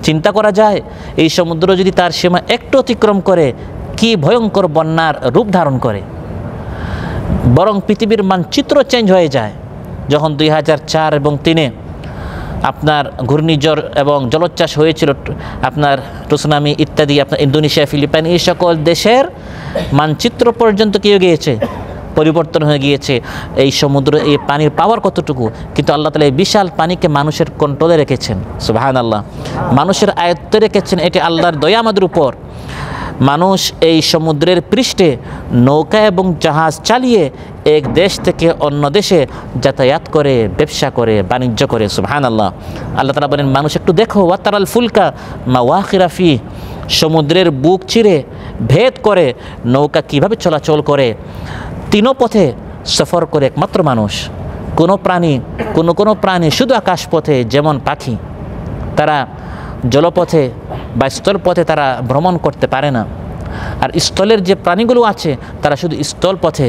চিন্তা করা যায়। এই সমুদ্র যদি তার সীমা একটু অতিক্রম করে কি ভয়ঙ্কর বন্যার রূপ ধারণ করে, বরং পৃথিবীর মানচিত্র চেঞ্জ হয়ে যায়। যখন 2004 এবং 2003 আপনার ঘূর্ণিঝড় এবং জলোচ্ছ্বাস হয়েছিল, আপনার সুনামি ইত্যাদি, আপনার ইন্দোনেশিয়া, ফিলিপাইন, এই সকল দেশের মানচিত্র পর্যন্ত কি হয়ে গিয়েছে, পরিবর্তন হয়ে গিয়েছে। এই সমুদ্র, এই পানির পাওয়ার কতটুকু, কিন্তু আল্লাহ তাআলা এই বিশাল পানিকে মানুষের কন্ট্রোলে রেখেছেন। সুবহানাল্লাহ। মানুষের আয়ত্তে রেখেছেন, এটি আল্লাহর দয়া আমাদের উপর। মানুষ এই সমুদ্রের পৃষ্ঠে নৌকা এবং জাহাজ চালিয়ে এক দেশ থেকে অন্য দেশে যাতায়াত করে, ব্যবসা করে, বাণিজ্য করে। সুবহানাল্লাহ। আল্লাহ তাআলা বলেন মানুষ একটু দেখো, ওয়াতারাল ফুলকা মাওয়াখিরা ফি, সমুদ্রের বুক চিরে ভেদ করে নৌকা কিভাবে চলাচল করে। তিনো পথে সফর করে একমাত্র মানুষ। কোনো প্রাণী শুধু আকাশ পথে, যেমন পাখি, তারা জলপথে বা স্থলপথে তারা ভ্রমণ করতে পারে না। আর স্থলের যে প্রাণীগুলো আছে তারা শুধু স্থল পথে,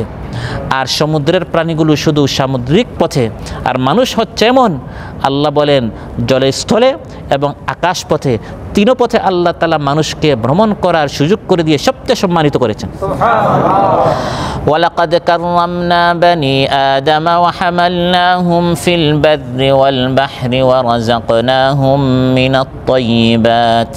আর সমুদ্রের প্রাণীগুলো শুধু সামুদ্রিক পথে। আর মানুষ হচ্ছে এমন, আল্লাহ বলেন জলে, স্থলে এবং আকাশ পথে, তিনো পথে আল্লাহ তাআলা মানুষকে ভ্রমণ করার সুযোগ করে দিয়ে সবচেয়ে সম্মানিত করেছেন। ওয়ালাকাদ কাররামনা বানি আদম ওয়া হামালনাহুম ফিল বাররি ওয়াল বাহরি ওয়া রাযাকনাহুম মিনাত তাইয়্যিবাত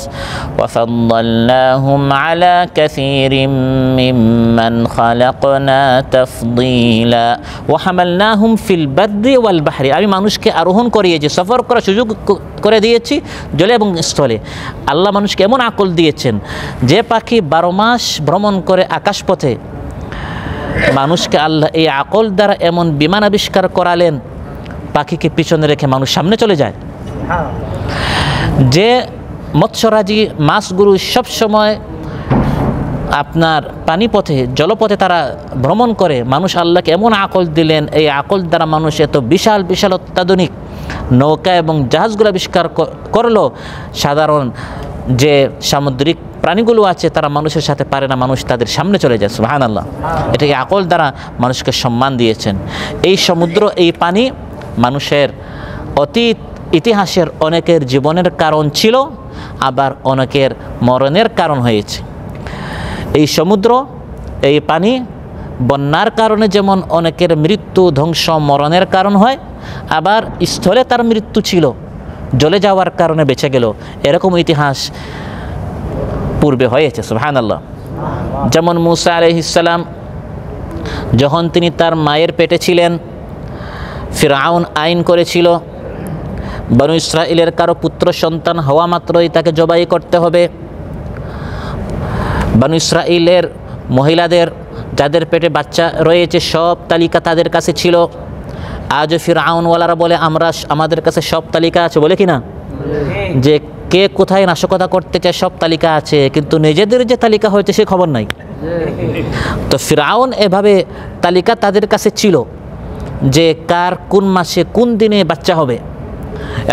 ওয়া ফাদ্দালনাহুম আলা কাসীরিম মিম্মান খালাকনা তাফদীলা ওয়া হামালনাহুম ফিল বাররি ওয়াল বাহরি, আমি মানুষকে আরোহণ করিয়েছি, সফর করার সুযোগ করে দিয়েছি জলে এবং স্থলে। আল্লাহ মানুষকে এমন আকল দিয়েছেন, যে পাখি 12 মাস ভ্রমণ করে আকাশপথে, মানুষকে আল্লাহ এই আকল দ্বারা এমন বিমান আবিষ্কার করালেন, পাখিকে পিছনে রেখে মানুষ সামনে চলে যায়। যে মৎস্যরাজি মাছগুলো সবসময় আপনার পানিপথে, জলপথে তারা ভ্রমণ করে, মানুষ আল্লাহকে এমন আকল দিলেন, এই আকল দ্বারা মানুষ এত বিশাল বিশাল অত্যাধুনিক নৌকা এবং জাহাজগুলো আবিষ্কার করলো। সাধারণ যে সামুদ্রিক প্রাণীগুলো আছে তারা মানুষের সাথে পারে না, মানুষ তাদের সামনে চলে যায়। সুবহানাল্লাহ। এটা এই আকল দ্বারা মানুষকে সম্মান দিয়েছেন। এই সমুদ্র, এই পানি মানুষের অতীত ইতিহাসের অনেকের জীবনের কারণ ছিল, আবার অনেকের মরণের কারণ হয়েছে। এই সমুদ্র, এই পানি বন্যার কারণে যেমন অনেকের মৃত্যু, ধ্বংস, মরণের কারণ হয়, আবার স্থলে তার মৃত্যু ছিল, জলে যাওয়ার কারণে বেঁচে গেল, এরকম ইতিহাস পূর্বে হয়েছে। সুবহানাল্লাহ। যেমন মূসা আলাইহিস সালাম যখন তিনি তার মায়ের পেটে ছিলেন, ফিরআউন আইন করেছিল বনু ইসরাইলের কারো পুত্র সন্তান হওয়া মাত্রই তাকে জবাই করতে হবে। বনু ইসরাইলের মহিলাদের যাদের পেটে বাচ্চা রয়েছে সব তালিকা তাদের কাছে ছিল। আজও ফিরআউনওয়ালারা বলে আমাদের কাছে সব তালিকা আছে, বলে কি না, যে কে কোথায় নাশকতা করতে চায় সব তালিকা আছে, কিন্তু নিজেদের যে তালিকা হয়েছে সে খবর নাই। তো ফিরআউন এভাবে তালিকা তাদের কাছে ছিল যে কার কোন মাসে কোন দিনে বাচ্চা হবে,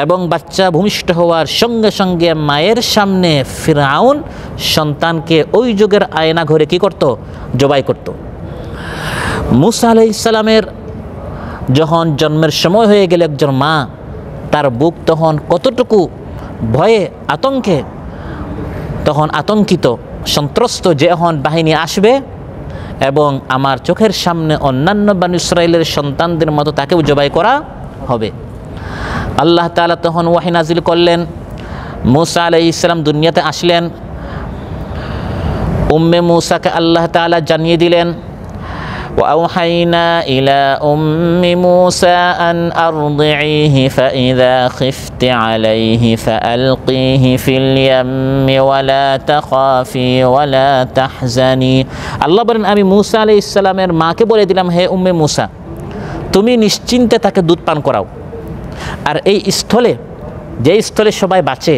এবং বাচ্চা ভূমিষ্ঠ হওয়ার সঙ্গে সঙ্গে মায়ের সামনে ফিরআউন সন্তানকে ওই যুগের আয়না ঘরে কি করত, জবাই করত। মূসা আলাইহিস সালামের যখন জন্মের সময় হয়ে গেল, একজন মা, তার বুক তখন কতটুকু ভয়ে, আতঙ্কে, তখন আতঙ্কিত, সন্ত্রস্ত, যে এখন বাহিনী আসবে এবং আমার চোখের সামনে অন্যান্য বনু ইসরাইলের সন্তানদের মতো তাকেও জবাই করা হবে। আল্লাহ তাআলা তখন ওয়াহী নাজিল করলেন, মূসা আলাইহিস সালাম দুনিয়াতে আসলেন, উম্মে মূসাকে আল্লাহ তাআলা জানিয়ে দিলেন, وأوحينا إلى أم موسى أن أرضعيه فإذا خفت عليه فألقيه في اليم ولا تخافي ولا تحزني। আল্লাহ বলেন, আমি মূসা আলাইহিস সালামের মাকে বলে দিলাম, হে উম্মে মূসা, তুমি নিশ্চিন্তে তাকে দুধ পান করাও। আর এই স্থলে, যে স্থলে সবাই বাঁচে,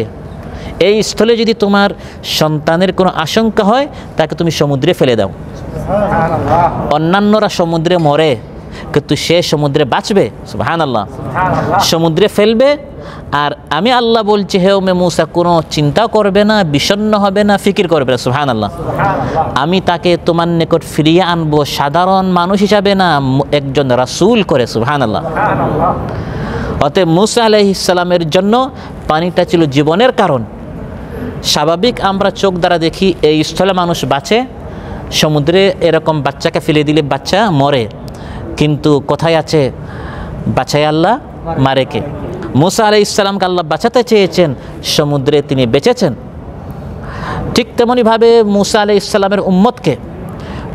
এই স্থলে যদি তোমার সন্তানের কোনো আশঙ্কা হয় তাকে তুমি সমুদ্রে ফেলে দাও। অন্যান্যরা সমুদ্রে মরে, কিন্তু সে সমুদ্রে বাঁচবে। সুবহানাল্লাহ। সমুদ্রে ফেলবে। আর আমি আল্লাহ বলছি, হে উম্মে মূসা, কোনো চিন্তা করবে না, বিষণ্ণ হবে না, ফিকির করবে না। সুবহানাল্লাহ। আমি তাকে তোমার নিকট ফিরিয়ে আনবো সাধারণ মানুষ হিসাবে না, একজন রাসূল করে। সুবহানাল্লাহ। অতএব মূসা আলাইহিস সালামের জন্য পানিটা ছিল জীবনের কারণ। স্বাভাবিক আমরা চোখ দ্বারা দেখি এই স্থলে মানুষ বাঁচে, সমুদ্রে এরকম বাচ্চাকে ফেলে দিলে বাচ্চা মরে, কিন্তু কোথায় আছে বাঁচায় আল্লাহ, মারে কে? মূসা আলাইহিস সালামকে আল্লাহ বাঁচাতে চেয়েছেন, সমুদ্রে তিনি বেঁচেছেন। ঠিক তেমনিভাবে মূসা আলাইহিস সালামের উম্মতকে,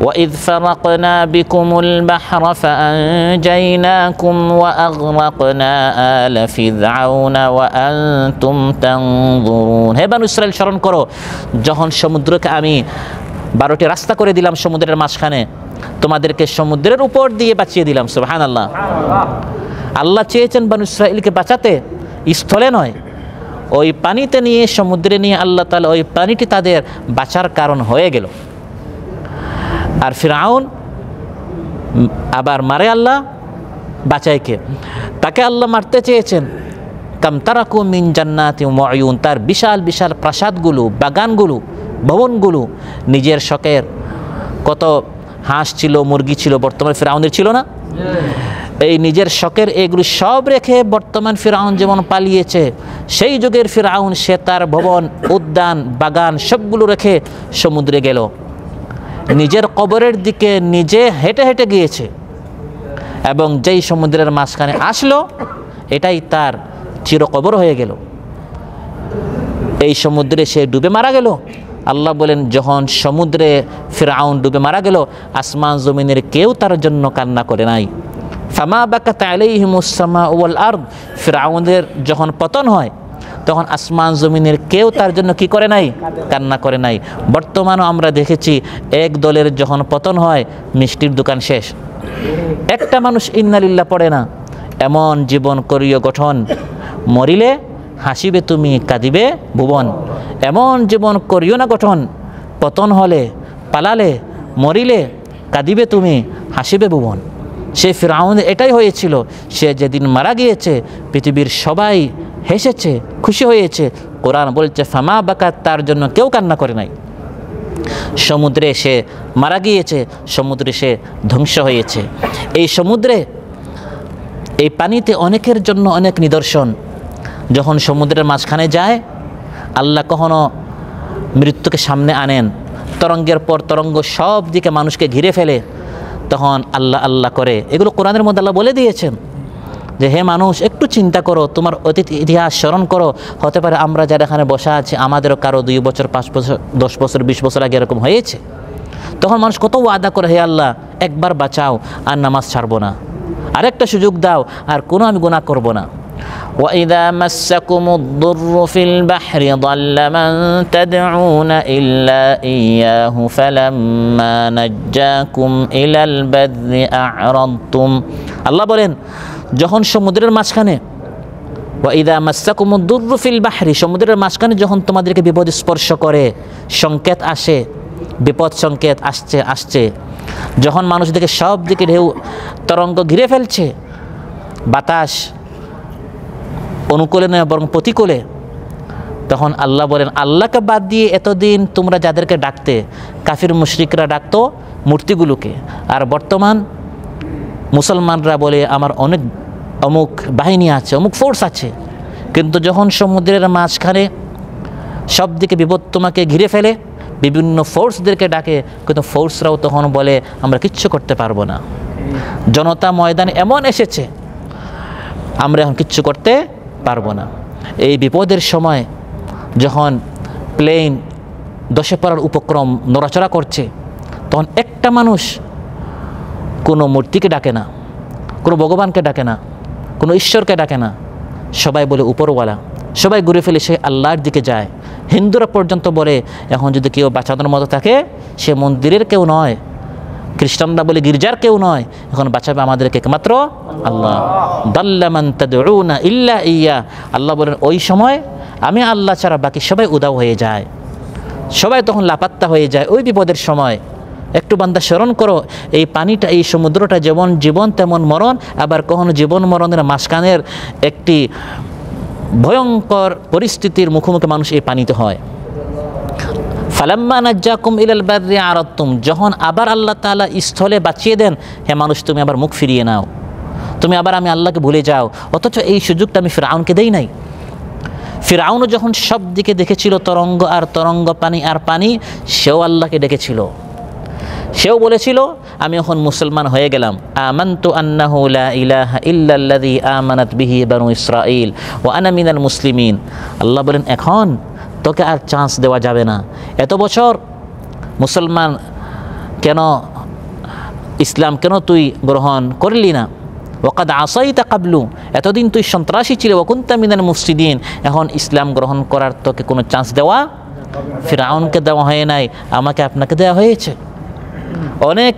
وَإِذْ فَرَقْنَا بِكُمُ الْبَحْرَ فَأَنْجَيْنَاكُمْ وَأَغْرَقْنَا آلَ فِرْعَوْنَ وَأَنْتُمْ تَنْظُرُونَ। হে বনী ইসরাইল, স্মরণ করো যখন সমুদ্রকে আমি 12টি রাস্তা করে দিলাম সমুদ্রের মাঝখানে, তোমাদেরকে সমুদ্রের উপর দিয়ে বাঁচিয়ে দিলাম। সুবহানাল্লাহ। আল্লাহ চেয়েছেন বনী ইসরাইলকে বাঁচাতে, স্থলে নয়, ওই পানিতে নিয়ে, সমুদ্রে নিয়ে আল্লাহ তাআলা ওই পানিটি তাদের বাঁচার কারণ হয়ে গেল। আর ফিরআউন আবার মারে আল্লাহ, বাঁচায় কে? তাকে আল্লাহ মারতে চেয়েছেন। কাম তারাকু মিন জান্নাতি ওয়া উয়ুন, তার বিশাল বিশাল প্রাসাদগুলো, বাগানগুলো, ভবনগুলো, নিজের শখের কত হাঁস ছিল, মুরগি ছিল, বর্তমানে ফিরআউনের ছিল না? এই নিজের শখের এগুলো সব রেখে বর্তমান ফিরআউন যেমন পালিয়েছে, সেই যুগের ফিরআউন সে তার ভবন, উদ্যান, বাগান সবগুলো রেখে সমুদ্রে গেল, নিজের কবরের দিকে নিজে হেঁটে হেঁটে গিয়েছে, এবং যেই সমুদ্রের মাঝখানে আসলো এটাই তার চিরকবর হয়ে গেল। এই সমুদ্রে সে ডুবে মারা গেল। আল্লাহ বলেন, যখন সমুদ্রে ফিরআউন ডুবে মারা গেল, আসমান জমিনের কেউ তার জন্য কান্না করে নাই। ফামা বাকাত আলাইহিমুস সামাউ ওয়াল আরদ, ফিরআউনের যখন পতন হয় তখন আসমান জমিনের কেউ তার জন্য কি করে নাই? কান্না করে নাই। বর্তমানও আমরা দেখেছি এক দলের যখন পতন হয়, মিষ্টির দোকান শেষ, একটা মানুষ ইন্নালিল্লাহ পড়ে না। এমন জীবন করিও গঠন, মরিলে হাসিবে তুমি, কাঁদিবে ভুবন। এমন জীবন করিও না গঠন, পতন হলে, পালালে, মরিলে কাঁদিবে তুমি, হাসিবে ভুবন। সে ফিরআউন এটাই হয়েছিল। সে যেদিন মারা গিয়েছে পৃথিবীর সবাই হেসেছে, খুশি হয়েছে। কোরআন বলছে, ফামা বাকাত, তার জন্য কেউ কান্না করে নাই। সমুদ্রে সে মারা গিয়েছে, সমুদ্রে সে ধ্বংস হয়েছে। এই সমুদ্রে, এই পানিতে অনেকের জন্য অনেক নিদর্শন। যখন সমুদ্রের মাঝখানে যায়, আল্লাহ কখনো মৃত্যুকে সামনে আনেন, তরঙ্গের পর তরঙ্গ সব দিকে মানুষকে ঘিরে ফেলে, তখন আল্লাহ আল্লাহ করে। এগুলো কোরআনের মধ্যে আল্লাহ বলে দিয়েছেন যে, হে মানুষ, একটু চিন্তা করো, তোমার অতীত ইতিহাস স্মরণ করো। হতে পারে আমরা যারা এখানে বসা আছি, আমাদেরও কারো 2 বছর, 5 বছর, 10 বছর, 20 বছর আগে এরকম হয়েছে। তখন মানুষ কত ওয়াদা করে, হে আল্লাহ একবার বাঁচাও, আর নামাজ ছাড়বো না, আরেকটা সুযোগ দাও, আর কোনো আমি গুনাহ করব না। وَإِذَا مَسَّكُمُ الضُّرُّ فِي الْبَحْرِ ضَلَّ مَن تَدْعُونَ إِلَّا إِيَّاهُ فَلَمَّا نَجَّاكُمْ إِلَى الْبَرِّ أَعْرَضْتُمْ। আল্লাহ বলেন, যখন সমুদ্রের মাঝখানে, وَإِذَا مَسَّكُمُ الضُّرُّ فِي الْبَحْرِ, সমুদ্রের মাঝখানে যখন তোমাদেরকে বিপদ স্পর্শ করে, সংকেত আসে, বিপদ সংকেত আসছে, যখন মানুষ দেখে সব দিকে ঢেউ তরঙ্গ ঘিরে ফেলছে, বাতাস অনুকূলে নয় বরং প্রতিকূলে, তখন আল্লাহ বলেন, আল্লাহকে বাদ দিয়ে এতদিন তোমরা যাদেরকে ডাকতে, কাফির মুশরিকরা ডাকতো মূর্তিগুলোকে, আর বর্তমান মুসলমানরা বলে আমার অনেক অমুক বাহিনী আছে, অমুক ফোর্স আছে। কিন্তু যখন সমুদ্রের মাঝখানে সব দিকে বিপদ তোমাকে ঘিরে ফেলে, বিভিন্ন ফোর্সদেরকে ডাকে, কিন্তু ফোর্সরাও তখন বলে আমরা কিচ্ছু করতে পারবো না। জনতা ময়দানে এমন এসেছে, আমরা এখন কিচ্ছু করতে পারবো না। এই বিপদের সময় যখন প্লেন ধসে পড়ার উপক্রম নড়াচড়া করছে, তখন একটা মানুষ কোনো মূর্তিকে ডাকে না, কোনো ভগবানকে ডাকে না, কোনো ঈশ্বরকে ডাকে না, সবাই বলে উপরওয়ালা। সবাই ঘুরে ফেলে সে আল্লাহর দিকে যায়। হিন্দুরা পর্যন্ত বলে এখন যদি কেউ বাঁচানোর মতো থাকে সে মন্দিরের কেউ নয়, খ্রিস্টানরা বলে গির্জার কেউ নয়, এখন বাঁচাবে আমাদেরকে একমাত্র আল্লাহ। দাল্লা মান তাদউনা ইল্লা ইয়া, আল্লাহ বলেন ওই সময় আমি আল্লাহ ছাড়া বাকি সবাই উদাও হয়ে যায়, সবাই তখন লাপাত্তা হয়ে যায়। ওই বিপদের সময় একটু বান্দা স্মরণ করো, এই পানিটা, এই সমুদ্রটা যেমন জীবন তেমন মরণ, আবার কখনো জীবন মরণের মাঝখানের একটি ভয়ঙ্কর পরিস্থিতির মুখোমুখি মানুষ এই পানিতে হয়। ফালাম্মা নাজ্জাকুম ইলাল বাররি আরাদতুম, যখন আবার আল্লাহ তাআলা স্থলে বাঁচিয়ে দেন, হে মানুষ তুমি আবার মুখ ফিরিয়ে নাও, তুমি আবার আমি আল্লাহকে ভুলে যাও। অথচ এই সুযোগটা আমি ফিরআউনকে দেই নাই। ফিরআউনও যখন সব দিকে দেখেছিল তরঙ্গ আর তরঙ্গ, পানি আর পানি, সেও আল্লাহকে ডেকেছিল, সেও বলেছিল আমি এখন মুসলমান হয়ে গেলাম। আমানতু আন্নাহু লা ইলাহা ইল্লাল্লাযী আমানাত বিহি বানু ইসরাঈল ওয়া আনা মিনাল মুসলিমিন। আল্লাহ বলেন এখন তোকে আর চান্স দেওয়া যাবে না। এত বছর মুসলমান কেন, ইসলাম কেন তুই গ্রহণ করলি না? ওয়াকাদ আসাইতা কাবলু, এতদিন তুই সন্ত্রাসী ছিলে, ওয়া কুনতা মিনাল মুফসিদিন, এখন ইসলাম গ্রহণ করার তোকে কোনো চান্স দেওয়া, ফিরআউনকে দেওয়া হয় নাই, আমাকে আপনাকে দেওয়া হয়েছে। অনেক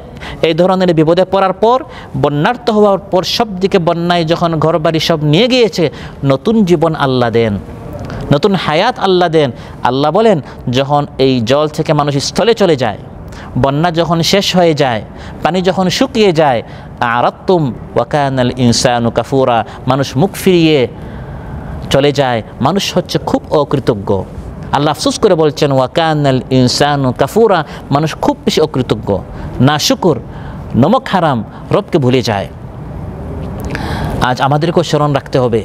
এই ধরনের বিপদে পড়ার পর, বন্যার্ত হওয়ার পর, সব দিকে বন্যায় যখন ঘরবাড়ি সব নিয়ে গিয়েছে, নতুন জীবন আল্লাহ দেন, নতুন হায়াত আল্লাহ দেন। আল্লাহ বলেন যখন এই জল থেকে মানুষ স্থলে চলে যায়, বন্যা যখন শেষ হয়ে যায়, পানি যখন শুকিয়ে যায়, আরাদতুম ওয়া কানাল ইনসানু কাফুরা, মানুষ মুখ ফিরিয়ে চলে যায়, মানুষ হচ্ছে খুব অকৃতজ্ঞ। আল্লাহ আফসোস করে বলছেন ওয়া কানাল ইনসানু কাফুরা, মানুষ খুব বেশি অকৃতজ্ঞ, নাশুকুর, নমক হারাম, রবকে ভুলে যায়। আজ আমাদেরকেও স্মরণ রাখতে হবে,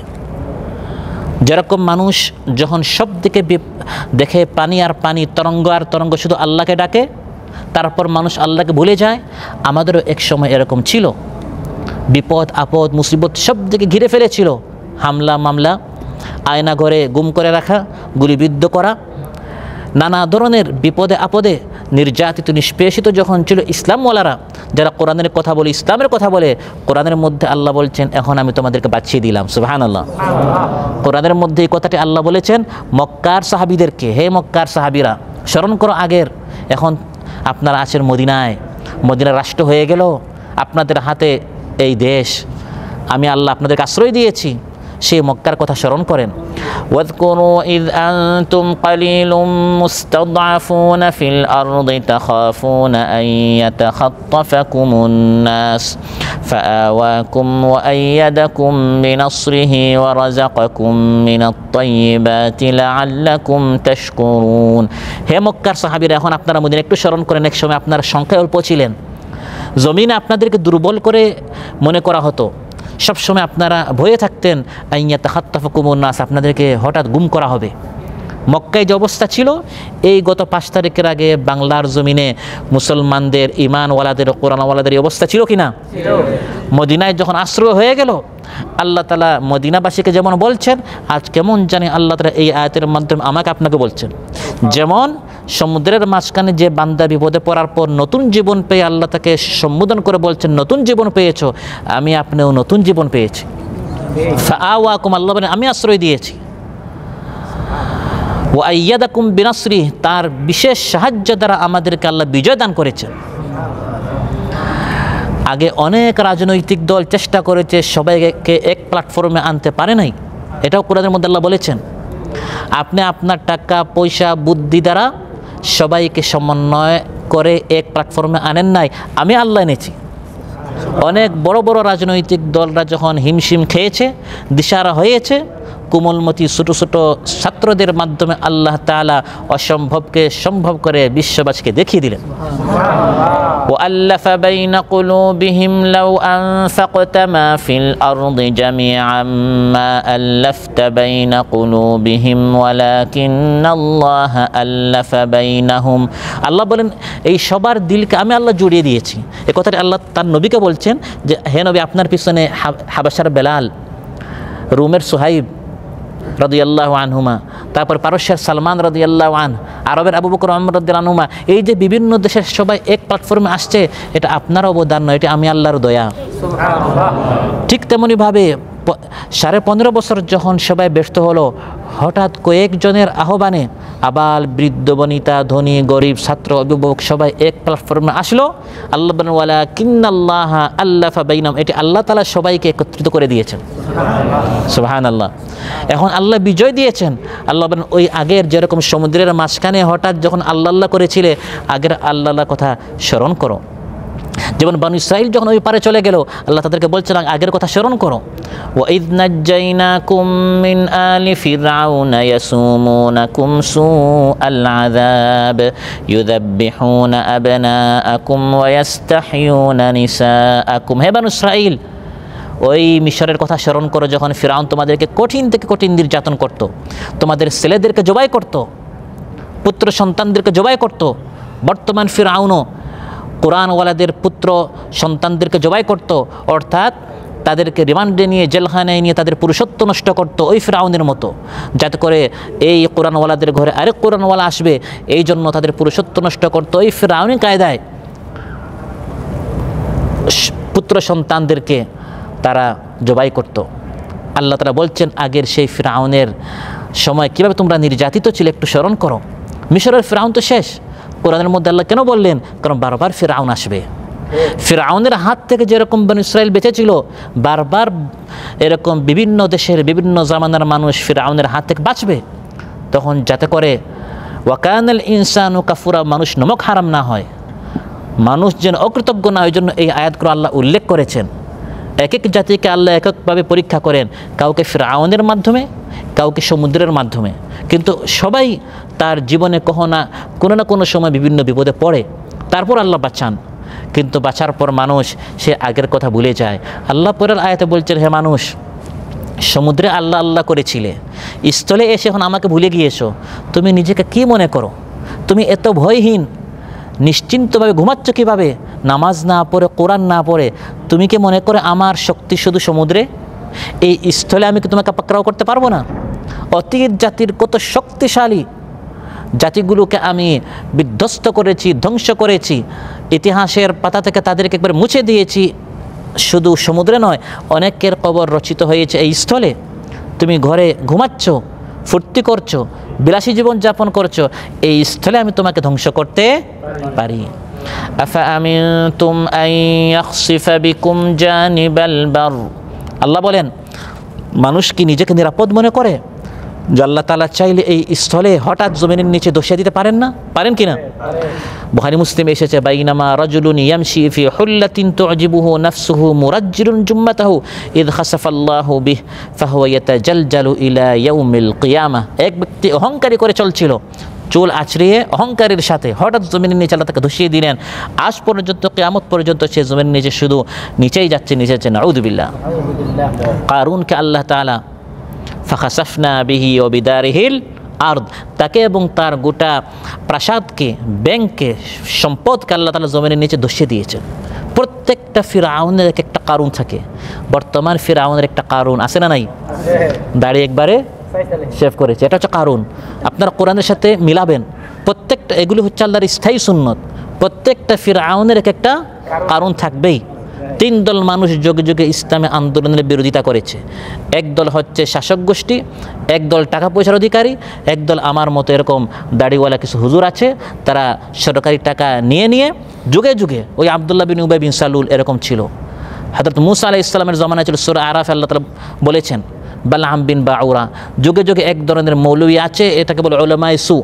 যেরকম মানুষ যখন সব দিকে দেখে পানি আর পানি, তরঙ্গ আর তরঙ্গ, শুধু আল্লাহকে ডাকে, তারপর মানুষ আল্লাহকে ভুলে যায়। আমাদেরও এক সময় এরকম ছিল, বিপদ আপদ মুসিবত সব দিকে ঘিরে ফেলেছিল, হামলা মামলা, আয়না ঘরে গুম করে রাখা, গুলিবিদ্ধ করা, নানা ধরনের বিপদে আপদে নির্যাতিত নিষ্পেষিত যখন ছিল ইসলামওয়ালারা, যারা কোরআনের কথা বলে, ইসলামের কথা বলে, কোরআনের মধ্যে আল্লাহ বলছেন এখন আমি তোমাদেরকে বাঁচিয়ে দিলাম। সুবহানাল্লাহ। কোরআনের মধ্যে এই কথাটি আল্লাহ বলেছেন মক্কার সাহাবীদেরকে, হে মক্কার সাহাবীরা স্মরণ করো আগের, এখন আপনারা আছেন মদিনায়, মদিনা রাষ্ট্র হয়ে গেল, আপনাদের হাতে এই দেশ, আমি আল্লাহ আপনাদেরকে আশ্রয় দিয়েছি, সেই মক্কার কথা স্মরণ করেন। ওয়াযকুরু ইয আনতুম কালিলুম মুস্তাদআফুনা ফিল আরদি তাখাফুনা আন ইয়াতাখাত্তাফাকুমুন নাস ফাআওয়াকুম ওয়া আইয়াদাকুম বিনাসরিহি ওয়া রাযাকাকুম মিনাত তাইয়্যিবাতি লাআল্লাকুম তাশকুরুন। হে মক্কার সাহাবীরা, এখন আপনারা মদিনা একটু স্মরণ করেন, এক সময় আপনারা সংখ্যায় অল্প ছিলেন, জমিনে আপনাদেরকে দুর্বল করে মনে করা হতো, সবসময় আপনারা ভয়ে থাকতেন আইয়া তাখাত্তাফাকুমুন নাস, আপনাদেরকে হঠাৎ গুম করা হবে। মক্কায় যে অবস্থা ছিল, এই গত 5 তারিখের আগে বাংলার জমিনে মুসলমানদের, ইমানওয়ালাদের, কোরআনওয়ালাদের এই অবস্থা ছিল কিনা? মদিনায় যখন আশ্রয় হয়ে গেল, আল্লাহ তাআলা মদিনাবাসীকে যেমন বলছেন, আজ কেমন জানি আল্লাহ তাআলা এই আয়াতের মাধ্যমে আমাকে আপনাকে বলছেন, যেমন সমুদ্রের মাঝখানে যে বান্দা বিপদে পড়ার পর নতুন জীবন পেয়ে আল্লাহ তাকে সম্বোধন করে বলছেন নতুন জীবন পেয়েছো, আমি আপনিও নতুন জীবন পেয়েছি। ফাআওয়াকুম, আল্লাহ বলেন আমি আশ্রয় দিয়েছি, ওয়া আইয়াদাকুম বিনাসরিহি, তার বিশেষ সাহায্য দ্বারা আমাদেরকে আল্লাহ বিজয় দান করেছেন। আগে অনেক রাজনৈতিক দল চেষ্টা করেছে, সবাইকে এক প্ল্যাটফর্মে আনতে পারে নাই, এটাও কোরআনের মধ্যে আল্লাহ বলেছেন। আপনি আপনার টাকা পয়সা বুদ্ধি দ্বারা সবাইকে সমন্বয় করে এক প্ল্যাটফর্মে আনেন নাই, আমি আল্লাহ এনেছি। অনেক বড় বড় রাজনৈতিক দলরা যখন হিমশিম খেয়েছে, দিশারা হয়েছে, কোমলমতি ছোট ছোট ছাত্রদের মাধ্যমে আল্লাহ তাআলা অসম্ভবকে সম্ভব করে বিশ্ববাসীকে দেখিয়ে দিলেন। وألف بين قلوبهم لو أنفقت ما في الأرض جميعا ما ألفت بين قلوبهم ولكن الله ألف بينهم। আল্লাহ বলেন এই সবার দিলকে আমি আল্লাহ জুড়িয়ে দিয়েছি। এই কথাটি আল্লাহ তার নবীকে বলছেন যে হে নবী, আপনার পিছনে হাবাসার বেলাল রুমের সুহাইব রাদিয়াল্লাহু আনহুমা, তারপর পারস্যের সালমান রাদিয়াল্লাহু আনহু, আরবের আবু বকর ওমর রাদিয়াল্লাহু আনহুমা, এই যে বিভিন্ন দেশের সবাই এক প্ল্যাটফর্মে আসছে, এটা আপনার অবদান নয়, এটা আমি আল্লাহর দয়া। ঠিক তেমনিভাবে 15.5 বছর যখন সবাই ব্যস্ত হলো, হঠাৎ কয়েকজনের আহ্বানে আবাল বৃদ্ধ বনিতা ধনী গরিব ছাত্র অভিভাবক সবাই এক প্ল্যাটফর্মে আসলো। আল্লাহ বলেন ওয়ালাকিন্নাল্লাহা আল্লাফা বাইনাহুম, এটি আল্লাহ তাআলা সবাইকে একত্রিত করে দিয়েছেন। সুবহানাল্লাহ। এখন আল্লাহ বিজয় দিয়েছেন। আল্লাহ বলেন ওই আগের যেরকম সমুদ্রের মাঝখানে হঠাৎ যখন আল্লাহ আল্লাহ করেছিলে, আগের আল্লাহ কথা স্মরণ করো। যেমন বনী ইসরাইল যখন ওই পারে চলে গেল, আল্লাহ তাদেরকে বলছেন আগের কথা স্মরণ করো। ওয়াইদ নাজ্জাইনাকুম মিন আলি ফিরআউনা ইয়াসুমুনাকুম সুআল আযাব ইউযাব্বিহুনা আবনাআকুম ওয়া ইস্তাহইউনা নিসাআকুম। হে বনী ইসরাইল, ওই মিশরের কথা স্মরণ করো যখন ফিরআউন তোমাদেরকে কঠিন থেকে কঠিন নির্যাতন করত, তোমাদের ছেলেদেরকে জবাই করত, পুত্র সন্তানদেরকে জবাই করত। বর্তমান ফিরআউনও কোরআনওয়ালাদের পুত্র সন্তানদেরকে জবাই করত, অর্থাৎ তাদেরকে রিমান্ডে নিয়ে জেলখানায় নিয়ে তাদের পুরুষত্ব নষ্ট করত ওই ফিরআউনের মতো, যাতে করে এই কোরআনওয়ালাদের ঘরে আরেক কোরআনওয়ালা আসবে, এই জন্য তাদের পুরুষত্ব নষ্ট করত। ওই ফিরআউনি কায়দায় পুত্র সন্তানদেরকে তারা জবাই করত। আল্লাহ তাআলা বলছেন আগের সেই ফিরআউনের সময় কীভাবে তোমরা নির্যাতিত ছিলে একটু স্মরণ করো। মিশরের ফিরআউন তো শেষ, কোরআনের মধ্যে আল্লাহ কেন বললেন? কারণ বারবার ফিরআউন আসবে। ফিরআউনের হাত থেকে যেরকম বনী ইসরাইল বেঁচেছিল, বারবার এরকম বিভিন্ন দেশের বিভিন্ন জামানার মানুষ ফিরআউনের হাত থেকে বাঁচবে। তখন যাতে করে ওয়াকানাল ইনসানু কাফুরা, মানুষ নমক হারাম না হয়, মানুষ যেন অকৃতজ্ঞ না হয়, জন্য এই আয়াতগুলো আল্লাহ উল্লেখ করেছেন। এক এক জাতিকে আল্লাহ এককভাবে পরীক্ষা করেন, কাউকে ফিরআউনের মাধ্যমে, কাউকে সমুদ্রের মাধ্যমে, কিন্তু সবাই তার জীবনে কোনো না কোনো সময় বিভিন্ন বিপদে পড়ে, তারপর আল্লাহ বাঁচান। কিন্তু বাঁচার পর মানুষ সে আগের কথা ভুলে যায়। আল্লাহ পরের আয়াতে বলছেন, হে মানুষ, সমুদ্রে আল্লাহ আল্লাহ করেছিলে, স্থলে এসে এখন আমাকে ভুলে গিয়েছো। তুমি নিজেকে কি মনে করো? তুমি এত ভয়হীন নিশ্চিন্তভাবে ঘুমাচ্ছ কীভাবে? নামাজ না পড়ে, কোরআন না পড়ে তুমি কি মনে করে আমার শক্তি শুধু সমুদ্রে? এই স্থলে আমি কি তোমাকে পাকড়াও করতে পারবো না? অতীত জাতির কত শক্তিশালী জাতিগুলোকে আমি বিধ্বস্ত করেছি, ধ্বংস করেছি, ইতিহাসের পাতা থেকে তাদেরকে একবার মুছে দিয়েছি। শুধু সমুদ্রে নয়, অনেকের কবর রচিত হয়েছে এই স্থলে। তুমি ঘরে ঘুমাচ্ছ, ফুর্তি করছো, বিলাসী জীবন যাপন করছো, এই স্থলে আমি তোমাকে ধ্বংস করতে পারি। আফাআমিনতুম আন ইয়াখসিফা বিকুম জানিবাল বার, আল্লাহ বলেন মানুষ কি নিজেকে নিরাপদ মনে করে যে আল্লাহ তাআলা চাইলে এই স্থলে হঠাৎ জমিনের নিচে ধসিয়ে দিতে পারেন না? পারেন কিনা? বুখারী মুসলিমে এসেছে, বাইনামা রাজুলুন ইয়ামশি ফি হুল্লাতিন তুজিবুহু নাফসুহু মুরাজ্জিলুন জুম্মাতাহু ইয খাসাফাল্লাহু বিহি ফাহুয়া ইয়াতাজালজালু ইলা ইয়াউমিল কিয়ামাহ। এক ব্যক্তি অহংকারী করে চলছিল, চুল আছড়িয়ে অহংকারের সাথে হঠাৎ জমিনের নিচে আল্লাহ তাকে ধসিয়ে দিলেন। আজ পর্যন্ত কিয়ামত পর্যন্ত সে জমিনের নিচে শুধু নিচেই যাচ্ছে, নিচে যাচ্ছে। নাউযুবিল্লাহ। কারুনকে আল্লাহ তাআলা ফাখাসাফনা বিহি ওয়া বিদারিহিল আরদ, তাকে এবং তার গোটা প্রাসাদকে, ব্যাংককে, সম্পদকে আল্লাহ তাআলা জমিনের নিচে ধসিয়ে দিয়েছেন। প্রত্যেকটা ফিরআউনের এক একটা কারণ থাকে। বর্তমান ফিরআউনের একটা কারণ আছে না নাই? দাড়ি একবারে শেভ করেছে, এটা হচ্ছে কারণ। আপনারা কোরআনের সাথে মিলাবেন, প্রত্যেকটা এগুলি হচ্ছে আল্লাহর স্থায়ী সুন্নত। প্রত্যেকটা ফিরআউনের এক একটা কারণ থাকবেই। 3 দল মানুষ যুগে যুগে ইসলামী আন্দোলনের বিরোধিতা করেছে। এক দল হচ্ছে শাসক গোষ্ঠী, এক দল টাকা পয়সার অধিকারী, এক দল আমার মতো এরকম দাড়িওয়ালা কিছু হুজুর আছে, তারা সরকারি টাকা নিয়ে নিয়ে যুগে যুগে, ওই আব্দুল্লাহ বিন উবাই বিন সালুল এরকম ছিল। হযরত মূসা আলাইহিস সালামের জমানায় ছিল, সূরা আরাফে আল্লাহ তাআলা বলেছেন বালআম বিন বাউরা। যুগে যুগে এক ধরনের মৌলবী আছে, এটাকে বলে উলামায়ে সু,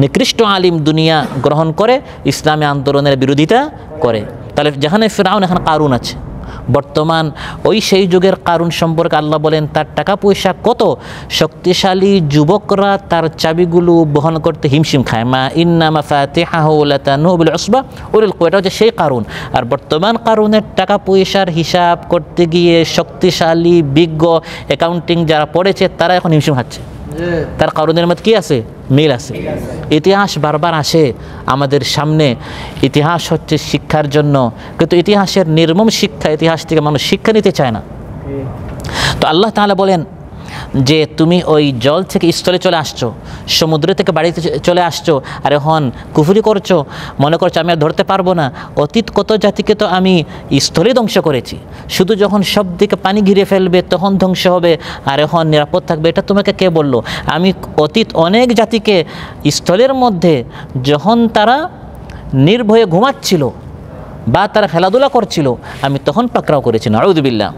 নিকৃষ্ট আলিম, দুনিয়া গ্রহণ করে ইসলামী আন্দোলনের বিরোধিতা করে। তাহলে যেখানে ফিরআউন, এখানে কারুন আছে। বর্তমান ওই সেই যুগের কারুন সম্পর্কে আল্লাহ বলেন তার টাকা পয়সা কত, শক্তিশালী যুবকরা তার চাবিগুলো বহন করতে হিমশিম খায়। মা ইন্না মাফাতিহাহু লাতানু বিল উসবা উলিল কুওয়া, এটা হচ্ছে সেই কারুন। আর বর্তমান কারুনের টাকা পয়সার হিসাব করতে গিয়ে শক্তিশালী বিজ্ঞ অ্যাকাউন্টিং যারা পড়েছে তারা এখন হিমশিম খাচ্ছে। তার কারণের মধ্যে কি আছে? মিল আছে। ইতিহাস বারবার আসে আমাদের সামনে। ইতিহাস হচ্ছে শিক্ষার জন্য, কিন্তু ইতিহাসের নির্মম শিক্ষা, ইতিহাস থেকে মানুষ শিক্ষা নিতে চায় না। তো আল্লাহ তাআলা বলেন যে তুমি ওই জল থেকে স্থলে চলে আসছো, সমুদ্র থেকে বাড়িতে চলে আসছো, আর এখন কুফরি করছো, মনে করছো আমি আর ধরতে পারবো না। অতীত কত জাতিকে তো আমি স্থলে ধ্বংস করেছি, শুধু যখন সব দিকে পানি ঘিরে ফেলবে তখন ধ্বংস হবে, আর এখন নিরাপদ থাকবে, এটা তোমাকে কে বললো? আমি অতীত অনেক জাতিকে স্থলের মধ্যে যখন তারা নির্ভয়ে ঘুমাচ্ছিল বা তারা খেলাধুলা করছিল আমি তখন পাকড়াও করেছি। নাউযু বিল্লাহ।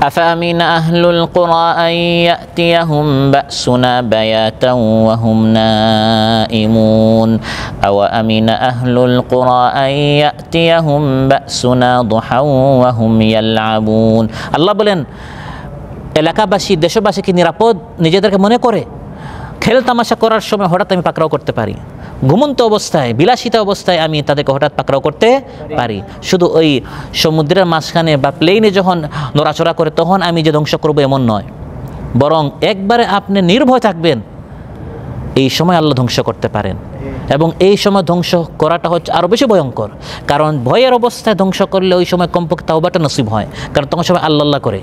أفأمن أهل القرى أن يأتيهم بأسنا بياتا وهم نائمون أو أمن أهل القرى أن يأتيهم بأسنا ضحى وهم يلعبون। আল্লাহ বলেন এলাকাবাসী দেশবাসী কি নিরাপদ নিজেদেরকে মনে করে? খেল তামাশা করার সময় হঠাৎ আমি পাকড়াও করতে পারি, ঘুমন্ত অবস্থায় বিলাসিতা অবস্থায় আমি তাদেরকে হঠাৎ পাকড়াও করতে পারি। শুধু ওই সমুদ্রের মাঝখানে বা প্লেনে যখন নড়াচড়া করে তখন আমি যে ধ্বংস করবো এমন নয়, বরং একবারে আপনি নির্ভয় থাকবেন, এই সময় আল্লাহ ধ্বংস করতে পারেন। এবং এই সময় ধ্বংস করাটা হচ্ছে আরও বেশি ভয়ঙ্কর, কারণ ভয়ের অবস্থায় ধ্বংস করলে ওই সময় কমপক্ষে তাওবাটা নসিব হয়, কারণ তখন সবাই আল্লাহ আল্লাহ করে।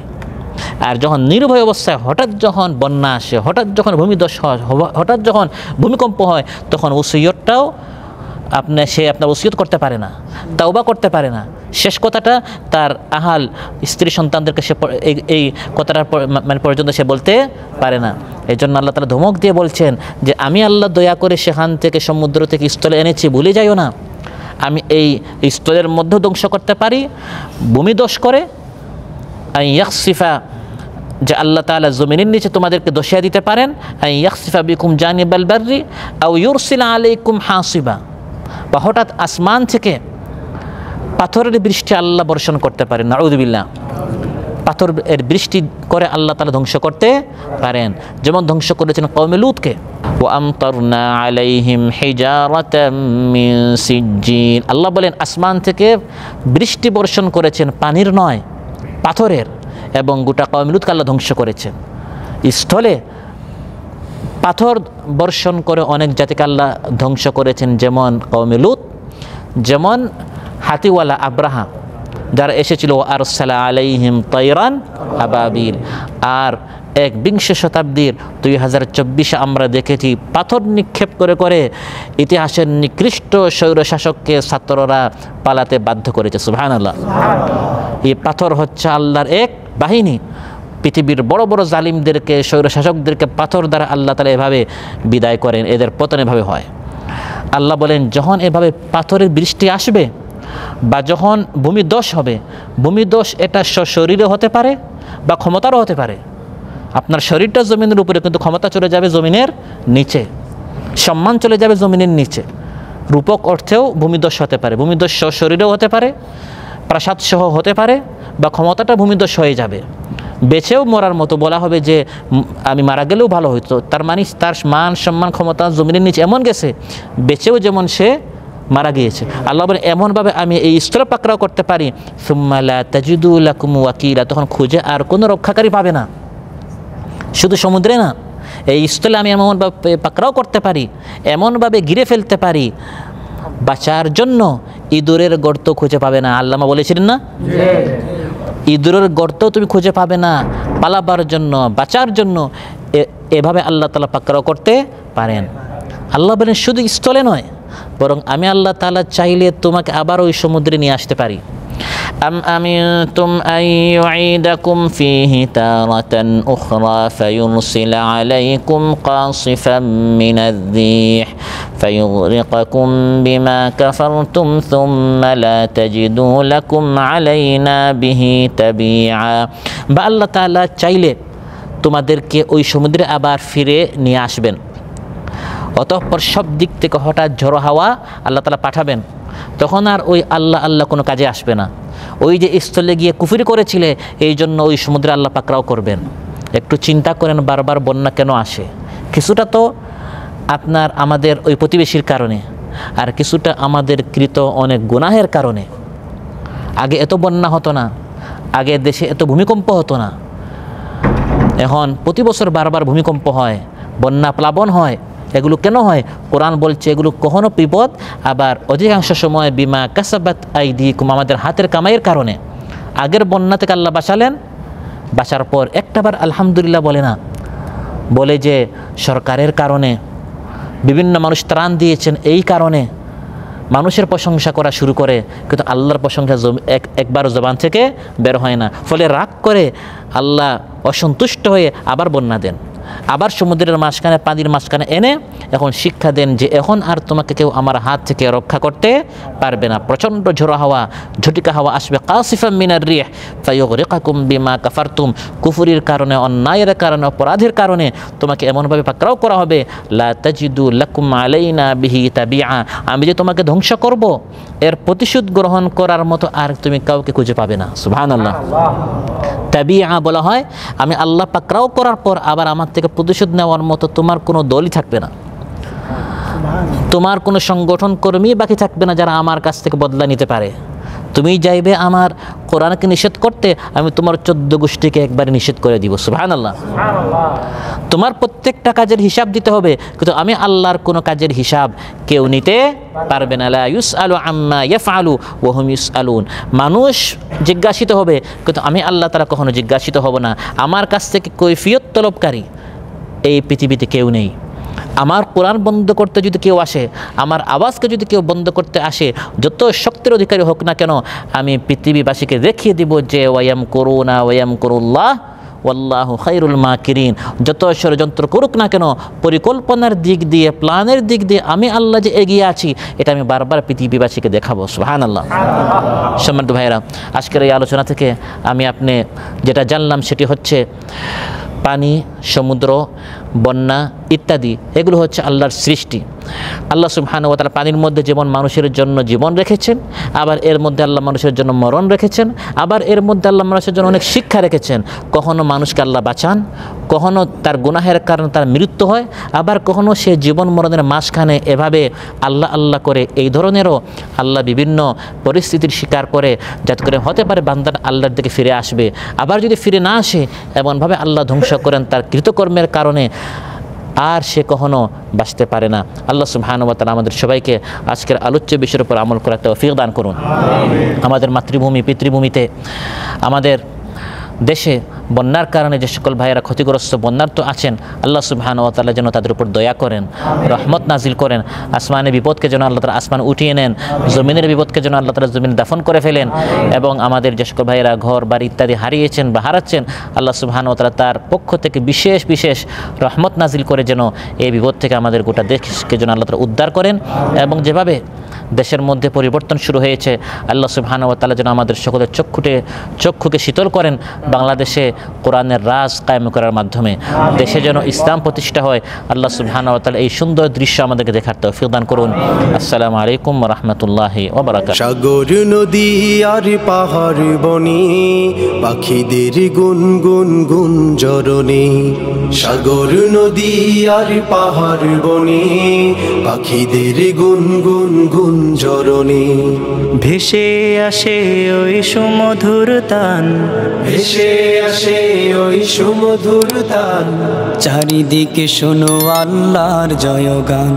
আর যখন নির্ভয় অবস্থায় হঠাৎ যখন বন্যা আসে, হঠাৎ যখন ভূমিধস হয়, হঠাৎ যখন ভূমিকম্প হয়, তখন ওসিয়তটাও আপনার ওসিয়ত করতে পারে না, তাওবা করতে পারে না। শেষ কথাটা তার আহাল স্ত্রী সন্তানদেরকে সে এই কথাটার মানে পর্যন্ত সে বলতে পারে না। এই জন্য আল্লাহ তাআলা ধমক দিয়ে বলছেন যে আমি আল্লাহ দয়া করে সেখান থেকে সমুদ্র থেকে স্থলে এনেছি, ভুলে যাইও না। আমি এই স্থলের মধ্যে ধ্বংস করতে পারি ভূমিধস করে, ইয়াকসিফা, যে আল্লাহ তাআলা জমিনের নিচে তোমাদেরকে দশিয়ে দিতে পারেন, ইয়াকসিফা বিকুম জানিবাল বাররি আও ইউরসিলা আলাইকুম হাসিবা, বা হঠাৎ আসমান থেকে পাথরের বৃষ্টি আল্লাহ বর্ষণ করতে পারেন। নাউযু বিল্লাহ। পাথরের বৃষ্টি করে আল্লাহ তাআলা ধ্বংস করতে পারেন, যেমন ধ্বংস করেছেন কওমে লূতকে। ওয়া আমতারনা আলাইহিম হিজারাতাম মিন সিজ্জিল। আল্লাহ বলেন আসমান থেকে বৃষ্টি বর্ষণ করেছেন, পানির নয় পাথরের, এবং গোটা কওমে লূতকে আল্লাহ ধ্বংস করেছেন। স্থলে পাথর বর্ষণ করে অনেক জাতিকে আল্লাহ ধ্বংস করেছেন, যেমন কওমে লূত, যেমন হাতিওয়ালা আব্রাহা যারা এসেছিল, আরসালা আলাইহিম তায়রান আবাবিল। আর 21 শতাব্দীর 2024 আমরা দেখেছি পাথর নিক্ষেপ করে করে ইতিহাসের নিকৃষ্ট স্বৈরশাসককে ছাত্ররা পালাতে বাধ্য করেছে। সুবহানাল্লাহ। এই পাথর হচ্ছে আল্লাহর এক বাহিনী, পৃথিবীর বড় বড় জালিমদেরকে স্বৈরশাসকদেরকে পাথর দ্বারা আল্লাহ তাআলা এভাবে বিদায় করেন, এদের পতন এভাবে হয়। আল্লাহ বলেন যখন এভাবে পাথরের বৃষ্টি আসবে বা যখন ভূমিধস হবে, ভূমিধস এটা শরীরে হতে পারে বা ক্ষমতারও হতে পারে। আপনার শরীরটা জমিনের উপরে, কিন্তু ক্ষমতা চলে যাবে জমিনের নিচে, সম্মান চলে যাবে জমিনের নিচে। রূপক অর্থেও ভূমিধস হতে পারে, ভূমিধস শরীরেও হতে পারে, প্রাসাদ সহ হতে পারে, বা ক্ষমতাটা ভূমিধস হয়ে যাবে। বেঁচেও মরার মতো বলা হবে যে আমি মারা গেলেও ভালো হইতো, তার মানে তার মান সম্মান ক্ষমতা জমিনের নিচে এমন গেছে, বেঁচেও যেমন সে মারা গিয়েছে। আল্লাহ বলেন এমনভাবে আমি এই স্থলে পাকড়াও করতে পারি, সুম্মা লা তাজিদু লাকুম ওয়াকিলা, তখন খুঁজে আর কোনো রক্ষাকারী পাবে না। শুধু সমুদ্রে না, এই স্থলে আমি এমনভাবে পাকড়াও করতে পারি, এমনভাবে ঘিরে ফেলতে পারি, বাঁচার জন্য ইঁদুরের গর্ত খুঁজে পাবে না। আল্লামা বলেছিলেন না, ইঁদুরের গর্ত তুমি খুঁজে পাবে না, পালাবার জন্য, বাঁচার জন্য এভাবে আল্লাহ তাআলা পাকড়াও করতে পারেন। আল্লাহ বলেন শুধু স্থলে নয়, বরং আমি আল্লাহ তাআলা চাইলে তোমাকে আবার ওই সমুদ্রে নিয়ে আসতে পারি। আম আমিনতুম আন ইউঈদাকুম ফীহি তারাতান উখরা ফায়ুরসিলা আলাইকুম কাসিফাম মিনায-যিহ ফায়ুগরিকাকুম বিমা কাফারতুম সুম্মা লা তাজিদু লাকুম আলাইনা বিহি তাবিআ। বা আল্লাহ তাআলা চাইলে তোমাদেরকে ওই সমুদ্রে আবার ফিরে নিয়ে আসবেন, অতঃপর সব দিক থেকে হঠাৎ ঝড়ো হাওয়া আল্লাহ তাআলা পাঠাবেন, তখন আর ওই আল্লাহ আল্লাহ কোনো কাজে আসবে না। ওই যে স্থলে গিয়ে কুফরি করেছিলে, এই জন্য ওই সমুদ্রে আল্লাহ পাকড়াও করবেন। একটু চিন্তা করেন, বারবার বন্যা কেন আসে? কিছুটা তো আপনার আমাদের ওই প্রতিবেশীর কারণে, আর কিছুটা আমাদের কৃত অনেক গুনাহের কারণে। আগে এত বন্যা হতো না, আগে দেশে এত ভূমিকম্প হতো না, এখন প্রতি বছর বারবার ভূমিকম্প হয়, বন্যা প্লাবন হয়। এগুলো কেন হয়? কোরআন বলছে এগুলো কখনো বিপদ, আবার অধিকাংশ সময় বিমা কাসাবাত আইদিকুম, আমাদের হাতের কামাইয়ের কারণে। আগের বন্যা থেকে আল্লাহ বাঁচালেন, বাঁচার পর একটাবার আলহামদুলিল্লাহ বলে না, বলে যে সরকারের কারণে বিভিন্ন মানুষ ত্রাণ দিয়েছেন, এই কারণে মানুষের প্রশংসা করা শুরু করে, কিন্তু আল্লাহর প্রশংসা একবারও জবান থেকে বের হয় না। ফলে রাগ করে আল্লাহ অসন্তুষ্ট হয়ে আবার বন্যা দেন, আবার সমুদ্রের মাঝখানে, পানির মাঝখানে এনে এখন শিক্ষা দেন যে এখন আর তোমাকে কেউ আমার হাত থেকে রক্ষা করতে পারবে না। প্রচণ্ড ঝোড়ো হাওয়া, ঝটিকা হাওয়া আসবে, কাসিফাম মিনার রিহ ফায়ুগরিকাকুম বিমা কাফারতুম, কুফরির কারণে, অন্যায়ের কারণে, অপরাধের কারণে তোমাকে এমনভাবে পাকড়াও করা হবে, লা তাজিদু লাকুম আলাইনা বিহি তাবিআ, আমি যে তোমাকে ধ্বংস করব এর প্রতিশোধ গ্রহণ করার মতো আর তুমি কাউকে খুঁজে পাবে না। সুবহানাল্লাহ। তাবিআ বলা হয় আমি আল্লাহ পাকড়াও করার পর আবার আমার থেকে প্রতিশোধ নেওয়ার মতো তোমার কোনো দলই থাকবে না, তোমার কোনো সংগঠন কর্মী বাকি থাকবে না যারা আমার কাছ থেকে বদলা নিতে পারে। তুমি যাইবে আমার কোরআনকে নিষেধ করতে, আমি তোমার 14 গোষ্ঠীকে একবারে নিষেধ করে দিব। সুবহানাল্লাহ। তোমার প্রত্যেকটা কাজের হিসাব দিতে হবে, কিন্তু আমি আল্লাহর কোনো কাজের হিসাব কেউ নিতে পারবে না। লা ইউসআলু আম্মা ইয়াফআলু ওয়া হুম ইউসআলুন, মানুষ জিজ্ঞাসিত হবে, কিন্তু আমি আল্লাহ তাআলা কখনো জিজ্ঞাসিত হব না। আমার কাছ থেকে কৈফিয়ত তলবকারী এই পৃথিবীতে কেউ নেই। আমার কোরআন বন্ধ করতে যদি কেউ আসে, আমার আওয়াজকে যদি কেউ বন্ধ করতে আসে, যত শক্তির অধিকারী হোক না কেন, আমি পৃথিবীবাসীকে দেখিয়ে দিব যে ওয়ায়াম করুনা ওয়ায়াম করুল্লাহ ওয়াল্লাহু খায়রুল মাকিরিন, যত ষড়যন্ত্র করুক না কেন, পরিকল্পনার দিক দিয়ে, প্ল্যানের দিক দিয়ে আমি আল্লাহ যে এগিয়ে আছি, এটা আমি বারবার পৃথিবীবাসীকে দেখাবো। সুবহানাল্লাহ। সম্মানিত ভাইরা, আজকের এই আলোচনা থেকে আমি আপনি যেটা জানলাম সেটি হচ্ছে পানি, সমুদ্র, বন্যা ইত্যাদি এগুলো হচ্ছে আল্লাহর সৃষ্টি। আল্লাহ সুবহানাহু ওয়া তাআলা পানির মধ্যে যেমন মানুষের জন্য জীবন রেখেছেন, আবার এর মধ্যে আল্লাহ মানুষের জন্য মরণ রেখেছেন, আবার এর মধ্যে আল্লাহ মানুষের জন্য অনেক শিক্ষা রেখেছেন। কখনো মানুষকে আল্লাহ বাঁচান, কখনো তার গুনাহের কারণে তার মৃত্যু হয়, আবার কখনো সে জীবন মরণের মাঝখানে এভাবে আল্লাহ আল্লাহ করে, এই ধরনেরও আল্লাহ বিভিন্ন পরিস্থিতির শিকার করে, যাতে করে হতে পারে বান্দার আল্লাহর দিকে ফিরে আসবে। আবার যদি ফিরে না আসে, এমনভাবে আল্লাহ ধ্বংস করেন তার কৃতকর্মের কারণে, আর সে কখনো বাঁচতে পারে না। আল্লাহ সুবহানাহু ওয়া তাআলা আমাদের সবাইকে আজকের আলোচ্য বিষয়ের উপর আমল করার তৌফিক দান করুন। আমাদের মাতৃভূমি, পিতৃভূমিতে, আমাদের দেশে বন্যার কারণে যে সকল ভাইয়েরা ক্ষতিগ্রস্ত, বন্যার্থ আছেন, আল্লাহ সুবহানাহু ওয়া তাআলা যেন তাদের উপর দয়া করেন, রহমত নাজিল করেন। আসমানের বিপদকে যেন আল্লাহ তাআলা আসমান উঠিয়ে নেন, জমিনের বিপদকে যেন আল্লাহ তাআলা জমিনে দাফন করে ফেলেন, এবং আমাদের যে সকল ভাইয়েরা ঘর বাড়ি ইত্যাদি হারিয়েছেন বা হারাচ্ছেন, আল্লাহ সুবহানাহু ওয়া তাআলা তার পক্ষ থেকে বিশেষ বিশেষ রহমত নাজিল করে যেন এই বিপদ থেকে আমাদের গোটা দেশকে যেন আল্লাহ তাআলা উদ্ধার করেন। এবং যেভাবে দেশের মধ্যে পরিবর্তন শুরু হয়েছে, আল্লাহ সুবহানাহু ওয়া তাআলা যেন আমাদের সকলের চক্ষুকে শীতল করেন, বাংলাদেশে কোরআনের রাজ কায়েম করার মাধ্যমে দেশে যেন ইসলাম প্রতিষ্ঠা হয়। আল্লাহ সুবহানাহু ওয়া তাআলা এই সুন্দর দৃশ্য আমাদেরকে দেখার তৌফিক দান করুন। আসসালামু আলাইকুম ওয়া রাহমাতুল্লাহি ওয়া বারাকাতুহু। সাগর নদী আর পাহাড় বনে, পাখিদের গুনগুন গুঞ্জরণে। সাগর নদী আর পাহাড় বনে, পাখিদের গুনগুন গুঞ্জরণে। ভেসে আসে ওই সুমধুর তান, ভেসে আসে ওই সুমধুর তান, চারিদিকে শোনো আল্লাহর জয়গান।